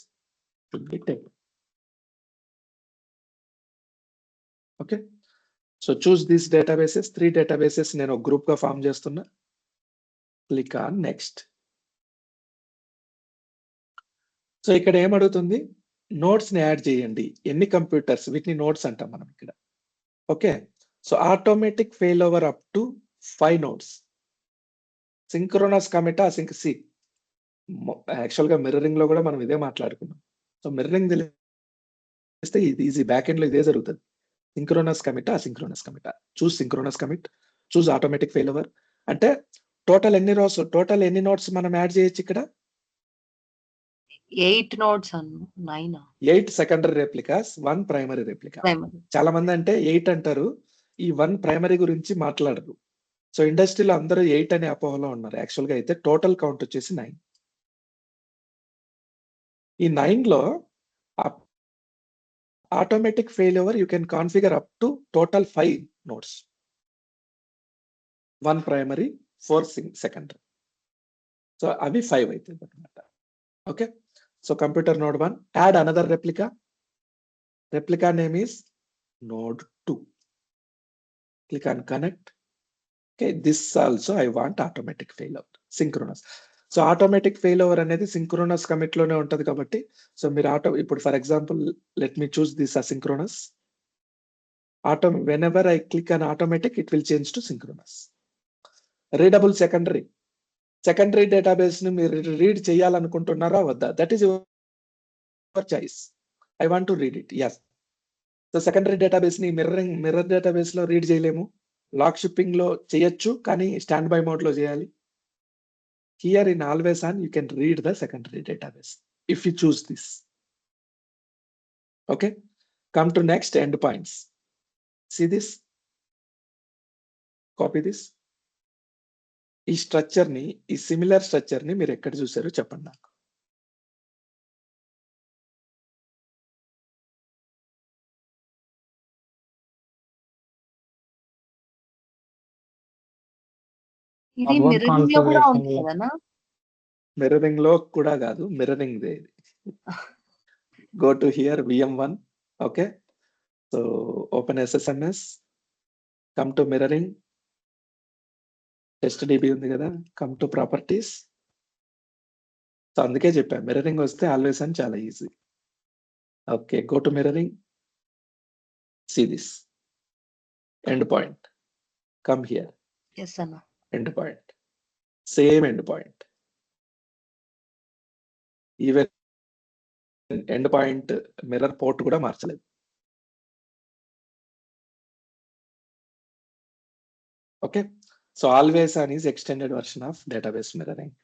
should be taken. Okay, so choose these databases. 3 databases నేను group గా ఫామ్ చేస్తున్నా. Click on next. సో ఇక్కడ ఏమడుగుతుంది, నోట్స్ ని యాడ్ చేయండి, ఎన్ని కంప్యూటర్స్, వీటిని నోట్స్ అంటాం మనం ఇక్కడ. Okay, so automatic failover up to 5 nodes, synchronous commit async. సి యాక్చువల్ గా మిర్రరింగ్ లో కూడా మనం ఇదే మాట్లాడుకున్నాం. సో మిర్రరింగ్ తెలిస్తే ఇది ఈజీ, బ్యాక్ ఎండ్ లో ఇదే జరుగుతుంది. సింక్రోనస్ కమిట్ అసింక్రోనస్ కమిట్, చూస్ సింక్రోనస్ కమిట్, చూస్ ఆటోమేటిక్ ఫెయిల్ ఓవర్. అంటే టోటల్ ఎన్ని రోస్, టోటల్ ఎన్ని నోట్స్ మనం యాడ్ చేయొచ్చు ఇక్కడ? 8 నోట్స్ అన్న 9 8 secondary replicas, 1 primary replica. Primary. చాలా మంది అంటే 8 అంటారు, ఈ 1 ప్రైమరీ గురించి మాట్లాడరు. సో ఇండస్ట్రీలో అందరూ 8 అనే అపోహలో ఉన్నారు. యాక్చువల్ గా అయితే టోటల్ కౌంట్ వచ్చేసి 9. ఈ 9 లో automatic fail over you can configure up to total 5 notes, 1 primary, 4 secondary. So అవి 5 అవుతుంది అనమాట. Okay, so computer node 1, add another replica. Replica name is node 2. Click on connect. Okay, this also I want automatic failover, synchronous. So automatic fail over అనేది synchronous commit లోనే ఉంటది కాబట్టి, so మీరు ఇప్పుడు for example let me choose this asynchronous. whenever I click on automatic, it will change to synchronous. Readable secondary database ని మీరు read చేయాలనుకుంటున్నారా వద్దా, that is your choice. I want to read it, yes. So secondary database ని mirror database లో read చేయలేము, log shipping లో చేయొచ్చు, కానీ స్టాండ్ బై మోడ్ లో చేయాలి. Here in always on you can read the secondary database if you choose this. Okay, come to next endpoints. See this, copy this. ఈ structure ని, ఈ similar structure ని మీరు ఎక్కడ చూసారో చెప్పండి నాకు. ఇది One మిర్రరింగ్ లో కూడా ఉంది configuration కదనా? మిర్రరింగ్ లో కూడా కాదు, mirroring they. Go to here VM1. Okay, so open SSMS, come to mirroring, test DB ఉంది కదా, కమ్ టు ప్రాపర్టీస్. సో అందుకే చెప్పా మిర్రరింగ్ వస్తే ఆల్వేస్ అని చాలా easy. Okay, go to mirroring, see this end point, come here, yes అన్న. End point, same end point. Even end point mirror port కూడా మార్చలేదు. Okay, so always on is extended version of database mirroring.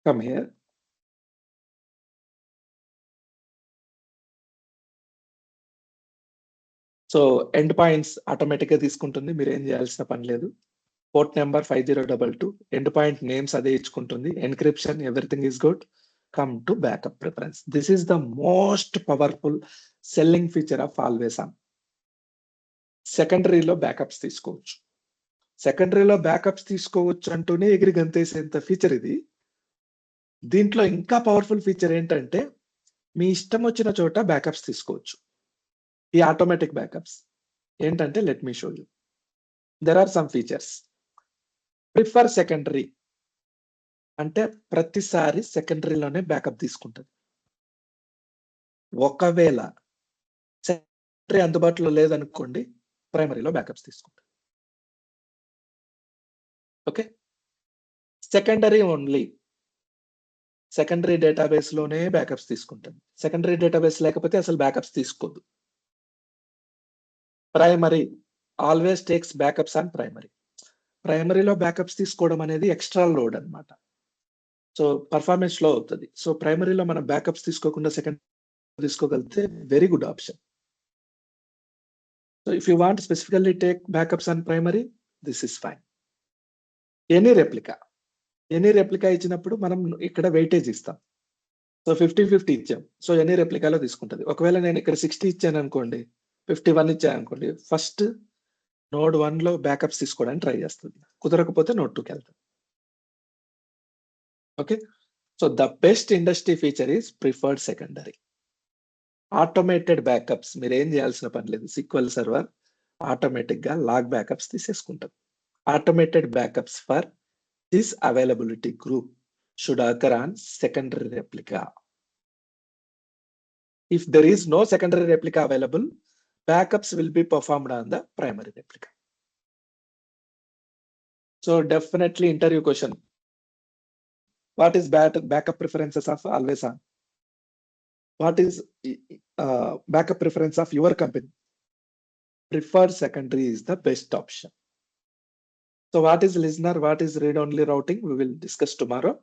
Come here. సో end points automatic గా తీసుకుంటుంది, మీరు ఏం చేయాల్సిన పని లేదు. Port number 5022, end point names అదే ఇచ్చుకుంటుంది, encryption everything is good. Come to backup preference. This is the most powerful selling feature of always on. సెకండరీలో బ్యాకప్స్ తీసుకోవచ్చు, సెకండరీలో బ్యాకప్స్ తీసుకోవచ్చు అంటూనే ఎగిరి గంతేసేంత ఫీచర్ ఇది. దీంట్లో ఇంకా పవర్ఫుల్ ఫీచర్ ఏంటంటే, మీ ఇష్టం వచ్చిన చోట బ్యాకప్స్ తీసుకోవచ్చు. ఈ ఆటోమేటిక్ బ్యాకప్స్ ఏంటంటే, let me show you. There are some features. Prefer secondary అంటే ప్రతిసారి సెకండరీలోనే బ్యాకప్ తీసుకుంటుంది. ఒకవేళ సెకండరీ అందుబాటులో లేదనుకోండి, ప్రైమరీలో బ్యాకప్స్ తీసుకుంటుంది. Okay, secondary only, secondary database లోనే బ్యాకప్స్ తీసుకుంటుంది. సెకండరీ డేటాబేస్ లేకపోతే అసలు బ్యాకప్స్ తీసుకోదు. Primary always takes backups on primary. ప్రైమరీలో బ్యాకప్స్ తీసుకోవడం అనేది ఎక్స్ట్రా లోడ్ అన్నమాట. సో పర్ఫార్మెన్స్ లో అవుతుంది. సో ప్రైమరీలో మనం బ్యాకప్స్ తీసుకోకుండా సెకండ్ తీసుకోగలిగితే very good option. So if you want specifically take backups on primary, this is fine. Any replica ఇచ్చినప్పుడు మనం ఇక్కడ వెయిటేజ్ ఇస్తాం. సో 50-50 ఇచ్చాం, సో ఎనీ రెప్లికాలో తీసుకుంటుంది. ఒకవేళ నేను ఇక్కడ 60 ఇచ్చాను అనుకోండి, 51 ఇచ్చాను అనుకోండి, ఫస్ట్ నోడ్ 1 లో బ్యాకప్స్ తీసుకోవడానికి ట్రై చేస్తుంది, కుదరకపోతే నోడ్ 2కి వెళ్తుంది. Okay, so the best industry feature is preferred secondary. Automated backups మీరు ఏం చేయాల్సిన పని లేదు. SQL సర్వర్ ఆటోమేటిక్ గా లాగ్ బ్యాకప్స్ తీసేసుకుంటుంది. automated backups for this availability group should occur on secondary replica. If there is no secondary replica available, backups will be performed on the primary replica. So definitely interview question. What is backup preferences of always on? What is backup preference of your company? Preferred secondary is the best option. So what is listener? What is read-only routing? We will discuss tomorrow.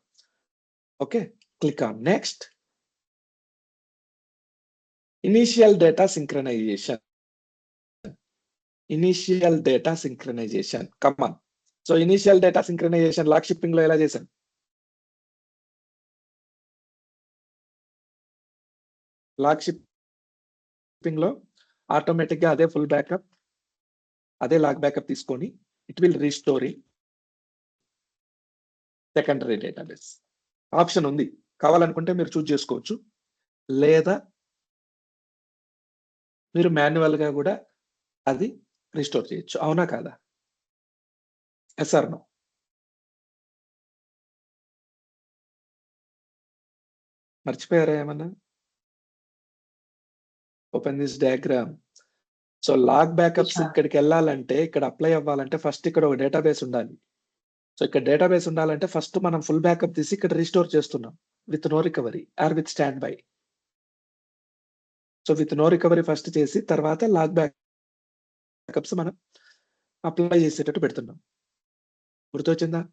Okay, click on next. Initial data synchronization. Initial data synchronization. Come on. So initial data synchronization log shipping లో ఎలా చేశాం? Log shipping లో automatic గా అదే full backup, అదే log backup తీసుకొని it will restore secondary database. Option ఉంది, కావాలనుకుంటే మీరు చూస్ చేసుకోవచ్చు, లేదా మీరు మాన్యువల్ గా కూడా అది రీస్టోర్ చేయొచ్చు. అవునా కాదా? Yes or no? మర్చిపోయారా ఏమన్నా? Open this diagram. So log backups ఇక్కడికి వెళ్ళాలంటే, ఇక్కడ అప్లై అవ్వాలంటే ఫస్ట్ ఇక్కడ ఒక డేటాబేస్ ఉండాలి. సో ఇక్కడ డేటాబేస్ ఉండాలంటే ఫస్ట్ మనం ఫుల్ బ్యాకప్ తీసి ఇక్కడ రీస్టోర్ చేస్తున్నాం with no recovery or with standby. So with no recovery first చేసి తర్వాత లాగ్ బ్యాకప్స్ మనం అప్లై చేసేటట్టు పెడుతున్నాం. గుర్తొచ్చిందా?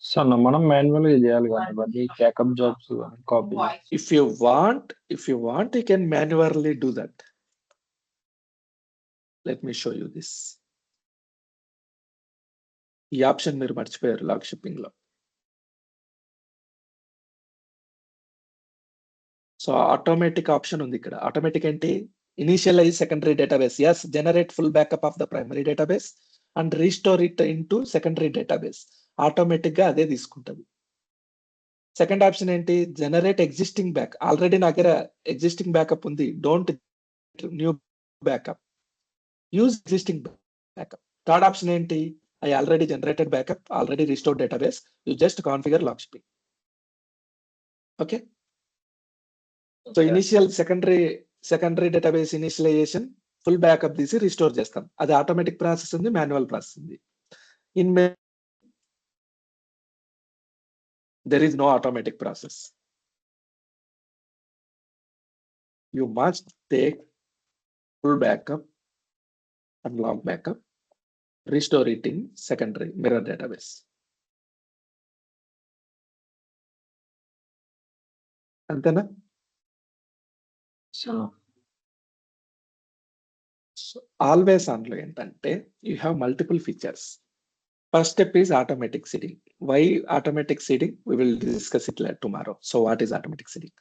సార్ మనం మాన్యువల్ గా చేయాలి కదా ఇవన్నీ backup jobs copy. If you want, you can manually do that. Let me show you this. ఈ ఆప్షన్ మీరు మర్చిపోయారు లాక్ షిప్పింగ్ లో. సో ఆటోమేటిక్ ఆప్షన్ ఉంది ఇక్కడ. ఆటోమేటిక్ ఏంటి? Initialize secondary database. Yes, generate full backup of the primary database and restore it into secondary database. Automatic గా అదే తీసుకుంటది. సెకండ్ ఆప్షన్ ఏంటి? Generate existing back. ఆల్రెడీ నా దగ్గర ఎగ్జిస్టింగ్ బ్యాకప్ ఉంది, don't new backup, use existing backup. Third option ఏంటి? I already generated backup, already restore database, you just configure lock shipping. Okay. So initial secondary database initialization, full backup తీసి restore చేస్తాం. అది automatic process ఉంది, manual process ఉంది. In there is no automatic process. You must take full backup and log backup, restore it in secondary mirror database. Antena? So always on lo entante you have multiple features. First step is automatic seeding. Why automatic seeding? We will discuss it tomorrow. So what is automatic seeding?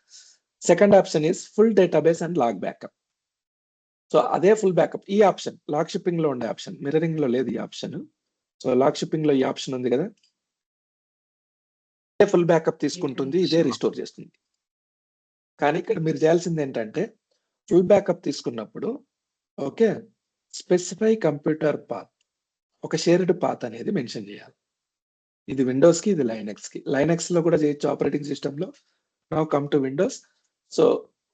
Second option is full database and log backup. So అదే full backup. ఈ option lock shipping లో ఉండే option, mirroring లో లేదు ఈ option. So lock shipping లో ఈ option ఉంది కదా, ఇదే ఫుల్ బ్యాకప్ తీసుకుంటుంది, ఇదే రిస్టోర్ చేస్తుంది. కానీ ఇక్కడ మీరు చేయాల్సింది ఏంటంటే ఫుల్ బ్యాకప్ తీసుకున్నప్పుడు ఓకే, స్పెసిఫై కంప్యూటర్ పాత్, ఒక షేర్డ్ పాత్ అనేది మెన్షన్ చేయాలి. ఇది విండోస్ కి, ఇది లైనక్స్ కి. లైనక్స్ లో కూడా చేయొచ్చు ఆపరేటింగ్ సిస్టమ్ లో. Now come to Windows. So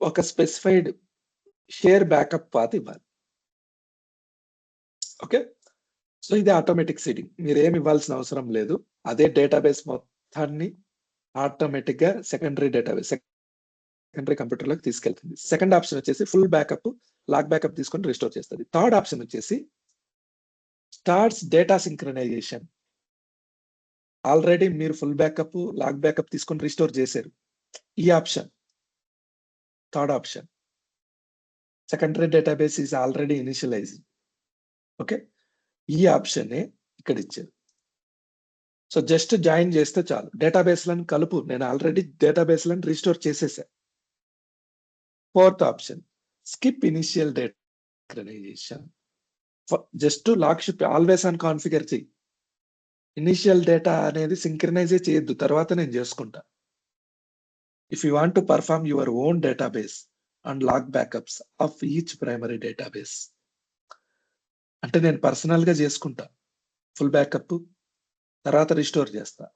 ఒక స్పెసిఫైడ్ షేర్ బ్యాకప్ పాత్ ఇవ్వాలి. ఓకే. సో ఇది ఆటోమేటిక్ సీడింగ్. మీరు ఏమి ఇవ్వాల్సిన అవసరం లేదు, అదే డేటాబేస్ మొత్తాన్ని ఆటోమేటిక్ గా సెకండరీ డేటాబేస్, సెకండరీ కంప్యూటర్ లోకి తీసుకెళ్తుంది. సెకండ్ ఆప్షన్ వచ్చేసి ఫుల్ బ్యాకప్, లాక్ బ్యాకప్ తీసుకొని రిస్టోర్ చేస్తుంది. థర్డ్ ఆప్షన్ వచ్చేసి స్టార్ట్స్ డేటా సింక్రనైజేషన్. ఆల్రెడీ మీరు ఫుల్ బ్యాకప్, లాక్ బ్యాకప్ తీసుకొని రిస్టోర్ చేశారు. ఈ option third option. Secondary database is already initialised. Okay, ఈ ఆప్షన్ ఇక్కడ ఇచ్చారు. సో జస్ట్ జాయిన్ చేస్తే చాలు. డేటాబేస్లను కలుపు, నేను ఆల్రెడీ డేటాబేస్లను రిస్టోర్ చేసేసా. Fourth option skip initial data synchronization. Just log ship always on configure చెయ్యి. ఇనిషియల్ డేటా అనేది సింక్రనైజ్ చేయొద్దు, తర్వాత నేను చేసుకుంటా. If you want to perform your own database and log backups of each primary database, అంటే నేను personal గా చేసుకుంటా. ఫుల్ బ్యాకప్, తర్వాత రిస్టోర్ చేస్తా.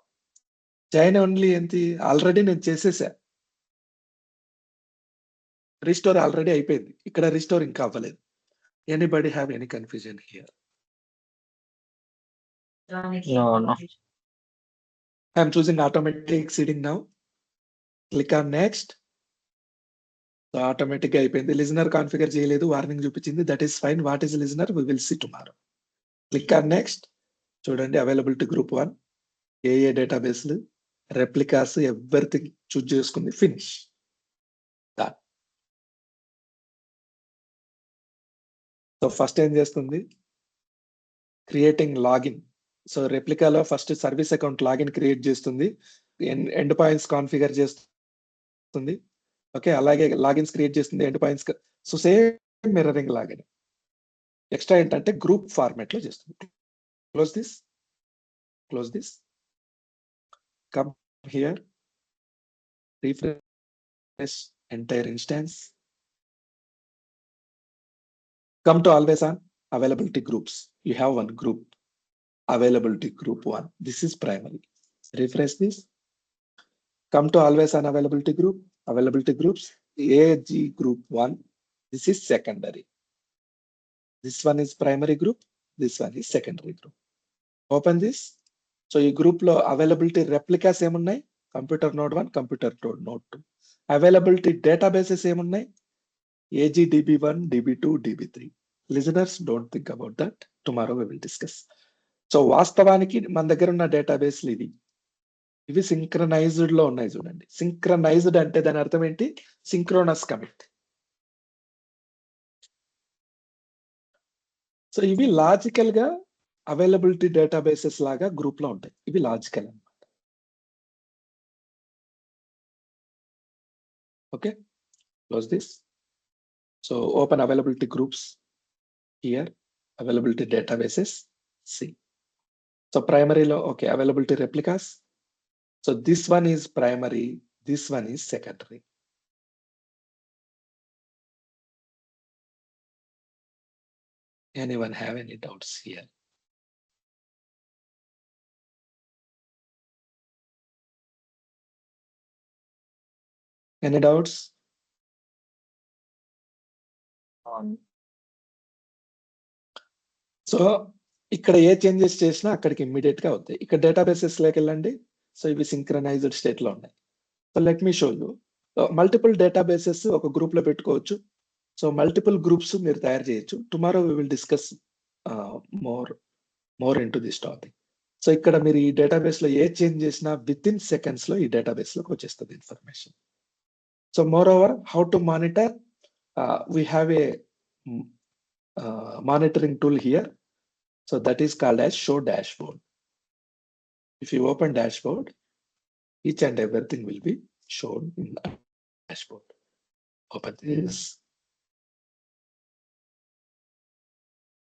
జాయిన్ ఓన్లీ ఏంటి ఆల్రెడీ నేను చేసేసా. రిస్టోర్ ఆల్రెడీ అయిపోయింది. ఇక్కడ రిస్టోర్ ఇంకా అవ్వలేదు. Anybody have any confusion here? No, no. I'm choosing automatic seeding now. Click on next. So automatic గా అయిపోయింది. లిజనర్ కాన్ఫిగర్ చేయలేదు, వార్నింగ్ చూపించింది. That is fine. What is listener we will see tomorrow. Click on next. చూడండి availability group 1, ఏ డేటాబేస్లు, replicas, everything choose చేసుకుంది. Finish. So first ఏం చేస్తుంది, క్రియేటింగ్ లాగిన్. సో రెప్లికాలో first service account login create చేస్తుంది, ఎండ్ పాయింట్స్ కాన్ఫిగర్ చేస్తుంది. Okay, అలాగే లాగిన్స్ క్రియేట్ చేస్తుంది, end points. So same mirroring login. Extra ఏంటంటే గ్రూప్ ఫార్మాట్ లో చేస్తుంది. Close this, come here, refresh entire instance, come to always on availability groups. You have one group, availability group 1. This is primary. Refresh this. Come to always on availability groups, AG group 1. This is secondary. This one is primary group. This one is secondary group. Open this. So ఈ group లో availability replicas ఏమున్నాయి? Computer node 1, computer node 2. Availability databases ఏమున్నాయి? AG DB1, DB2, DB3. Listeners, don't think about that. Tomorrow we will discuss. So వాస్తవానికి మన దగ్గర ఉన్న డేటాబేస్లు ఇవి సింక్రనైజ్డ్ లో ఉన్నాయి. చూడండి, సింక్రనైజ్డ్ అంటే దాని అర్థం ఏంటి? Synchronous commit. సో ఇవి లాజికల్ గా అవైలబిలిటీ డేటాబేసెస్ లాగా గ్రూప్ లో ఉంటాయి. ఇవి లాజికల్ అన్నమాట. Okay, close this. So open availability groups here, availability databases, see. So primary lo, okay, availability replicas. So this one is primary, this one is secondary. Anyone have any doubts here? Any doubts? So ఇక్కడ ఏ changes చేసినా అక్కడికి immediate గా అవుతాయి. ఇక్కడ databases లోకి వెళ్ళండి. So ఇవి synchronised state లో ఉన్నాయి. So let me show you. Multiple databases ఒక గ్రూప్ లో పెట్టుకోవచ్చు. సో మల్టిపుల్ గ్రూప్స్ మీరు తయారు చేయొచ్చు. Tomorrow we will discuss more into this topic. So ఇక్కడ మీరు ఈ డేటాబేస్ లో ఏ చేంజ్ చేసినా విత్ ఇన్ సెకండ్స్ లో ఈ డేటాబేస్ లోకి వచ్చేస్తుంది information. So moreover, how to monitor, we have a monitoring tool here. So that is called as show dashboard. If you open dashboard, each and everything will be shown in the dashboard. Open this.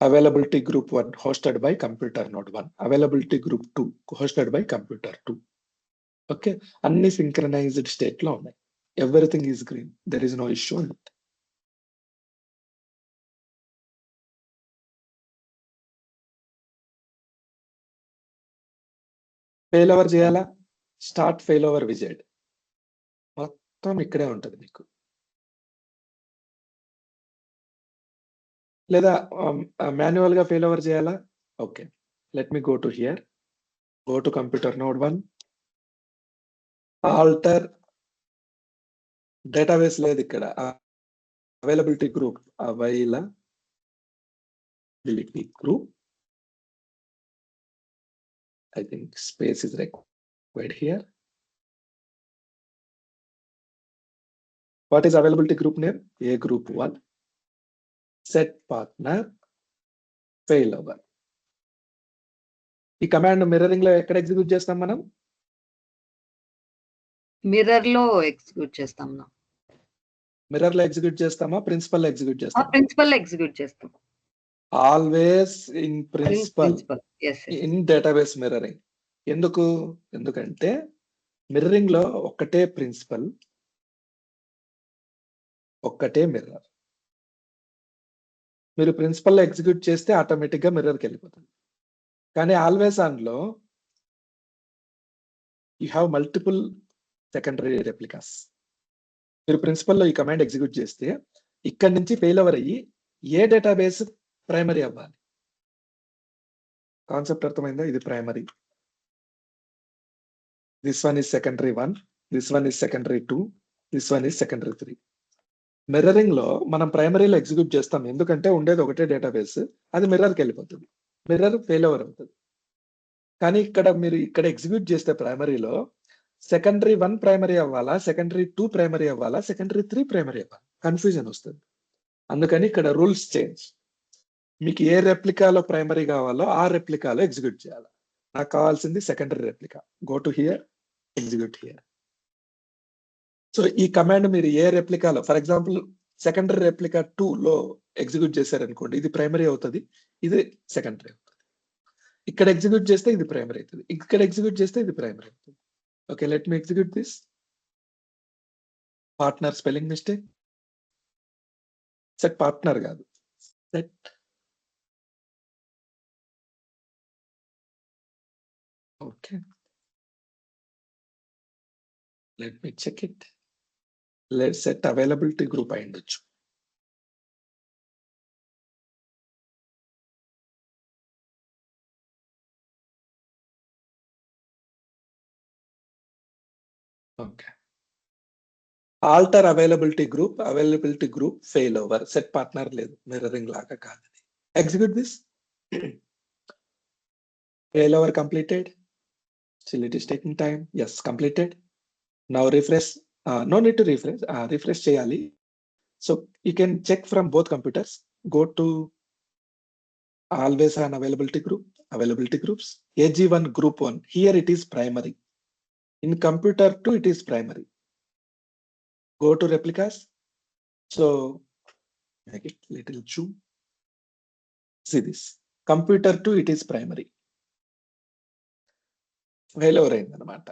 Availability group 1 hosted by computer node 1. Availability group 2 hosted by computer 2. Okay, anni synchronized state lo unnai. Everything is green. There is no issue in it. Fail over చేయాలా? Start fail over wizard. మొత్తం ఇక్కడే ఉంటుంది మీకు. లేదా manual గా fail over చేయాలా? Okay, let me go to here, go to computer node 1, alter database లేదు ఇక్కడ, availability group, availability group. I think space is required here. What is availability group name? A group 1. Set partner failover. ఈ command mirroring లో ఎక్కడ execute చేస్తాం మనం? Mirror లో execute చేస్తాం. Mirror లో ఎగ్జిక్యూట్ చేస్తామా, ప్రిన్సిపల్ లో ఎగ్జిక్యూట్ చేస్తామా? ప్రిన్సిపల్ ఎగ్జిక్యూట్ చేస్తాం. Always in principle, yes. In database mirroring. ఎందుకంటే మిర్రరింగ్ లో ఒక్కటే ప్రిన్సిపల్, ఒక్కటే మిర్రర్. మీరు ప్రిన్సిపల్ లో ఎగ్జిక్యూట్ చేస్తే ఆటోమేటిక్ గా మిర్రర్కి వెళ్ళిపోతుంది. కానీ ఆల్వేస్ ఆన్లో you have multiple secondary replicas. మీరు ప్రిన్సిపల్లో ఈ కమాండ్ ఎగ్జిక్యూట్ చేస్తే ఇక్కడి నుంచి ఫెయిల్ ఓవర్ అయ్యి ఏ డేటాబేస్ ప్రైమరీ అవ్వాలి. కాన్సెప్ట్ అర్థమైందా? ఇది primary, this one is secondary 1, this one is secondary 2, this one is secondary 3. Mirroring లో మనం ప్రైమరీలో ఎగ్జిక్యూట్ చేస్తాం, ఎందుకంటే ఉండేది ఒకటే డేటాబేస్, అది మిర్రర్కి వెళ్ళిపోతుంది, మిర్రర్ ఫెయిల్ ఓవర్ అవుతుంది. కానీ మీరు ఇక్కడ ఎగ్జిక్యూట్ చేస్తే ప్రైమరీలో సెకండరీ 1 ప్రైమరీ అవ్వాలా, సెకండరీ 2 ప్రైమరీ అవ్వాలా, సెకండరీ 3 ప్రైమరీ అవ్వాలి, కన్ఫ్యూజన్ వస్తుంది. అందుకని ఇక్కడ రూల్స్ చేంజ్. మీకు ఏ రెప్లికాలో ప్రైమరీ కావాలో ఆ రెప్లికాలో ఎగ్జిక్యూట్ చేయాలి. నాకు కావాల్సింది secondary replica, go to here, execute here. So ఈ కమాండ్ మీరు ఏ రెప్లికాలో, ఫర్ ఎగ్జాంపుల్ సెకండరీ రెప్లికా 2లో ఎగ్జిక్యూట్ చేశారనుకోండి, ఇది ప్రైమరీ అవుతుంది, ఇది సెకండరీ అవుతుంది. ఇక్కడ ఎగ్జిక్యూట్ చేస్తే ఇది ప్రైమరీ అవుతుంది, ఇక్కడ ఎగ్జిక్యూట్ చేస్తే ఇది ప్రైమరీ అవుతుంది. Okay, let me execute this. Partner spelling mistake, set partner కాదు, set. Okay, let me check it. Let set availability group అయి ఉండొచ్చు. Okay, alter availability group failover, set partner లేదు, mirroring లాగా కాదు. Execute this. Failover completed. Still it is taking time. Yes, completed. Now refresh. No need to refresh. Refresh cheyali. So you can check from both computers. Go to always on availability groups. AG1 group 1. Here it is primary. In computer 2 it is primary. Go to replicas. So make it little zoom. See this. Computer 2 it is primary. Fail over అయిందన్నమాట.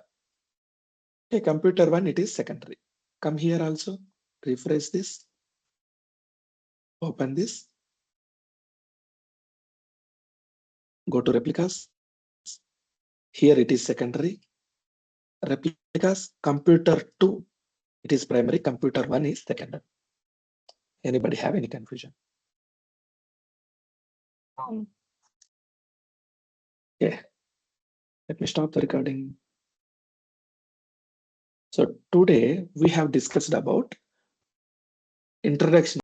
Okay, computer 1 it is secondary. Come here also, refresh this, open this, go to replicas. Here it is secondary. Replicas, computer 2 it is primary, computer 1 is secondary. Anybody have any confusion? Okay, let me stop the recording. So today we have discussed about introduction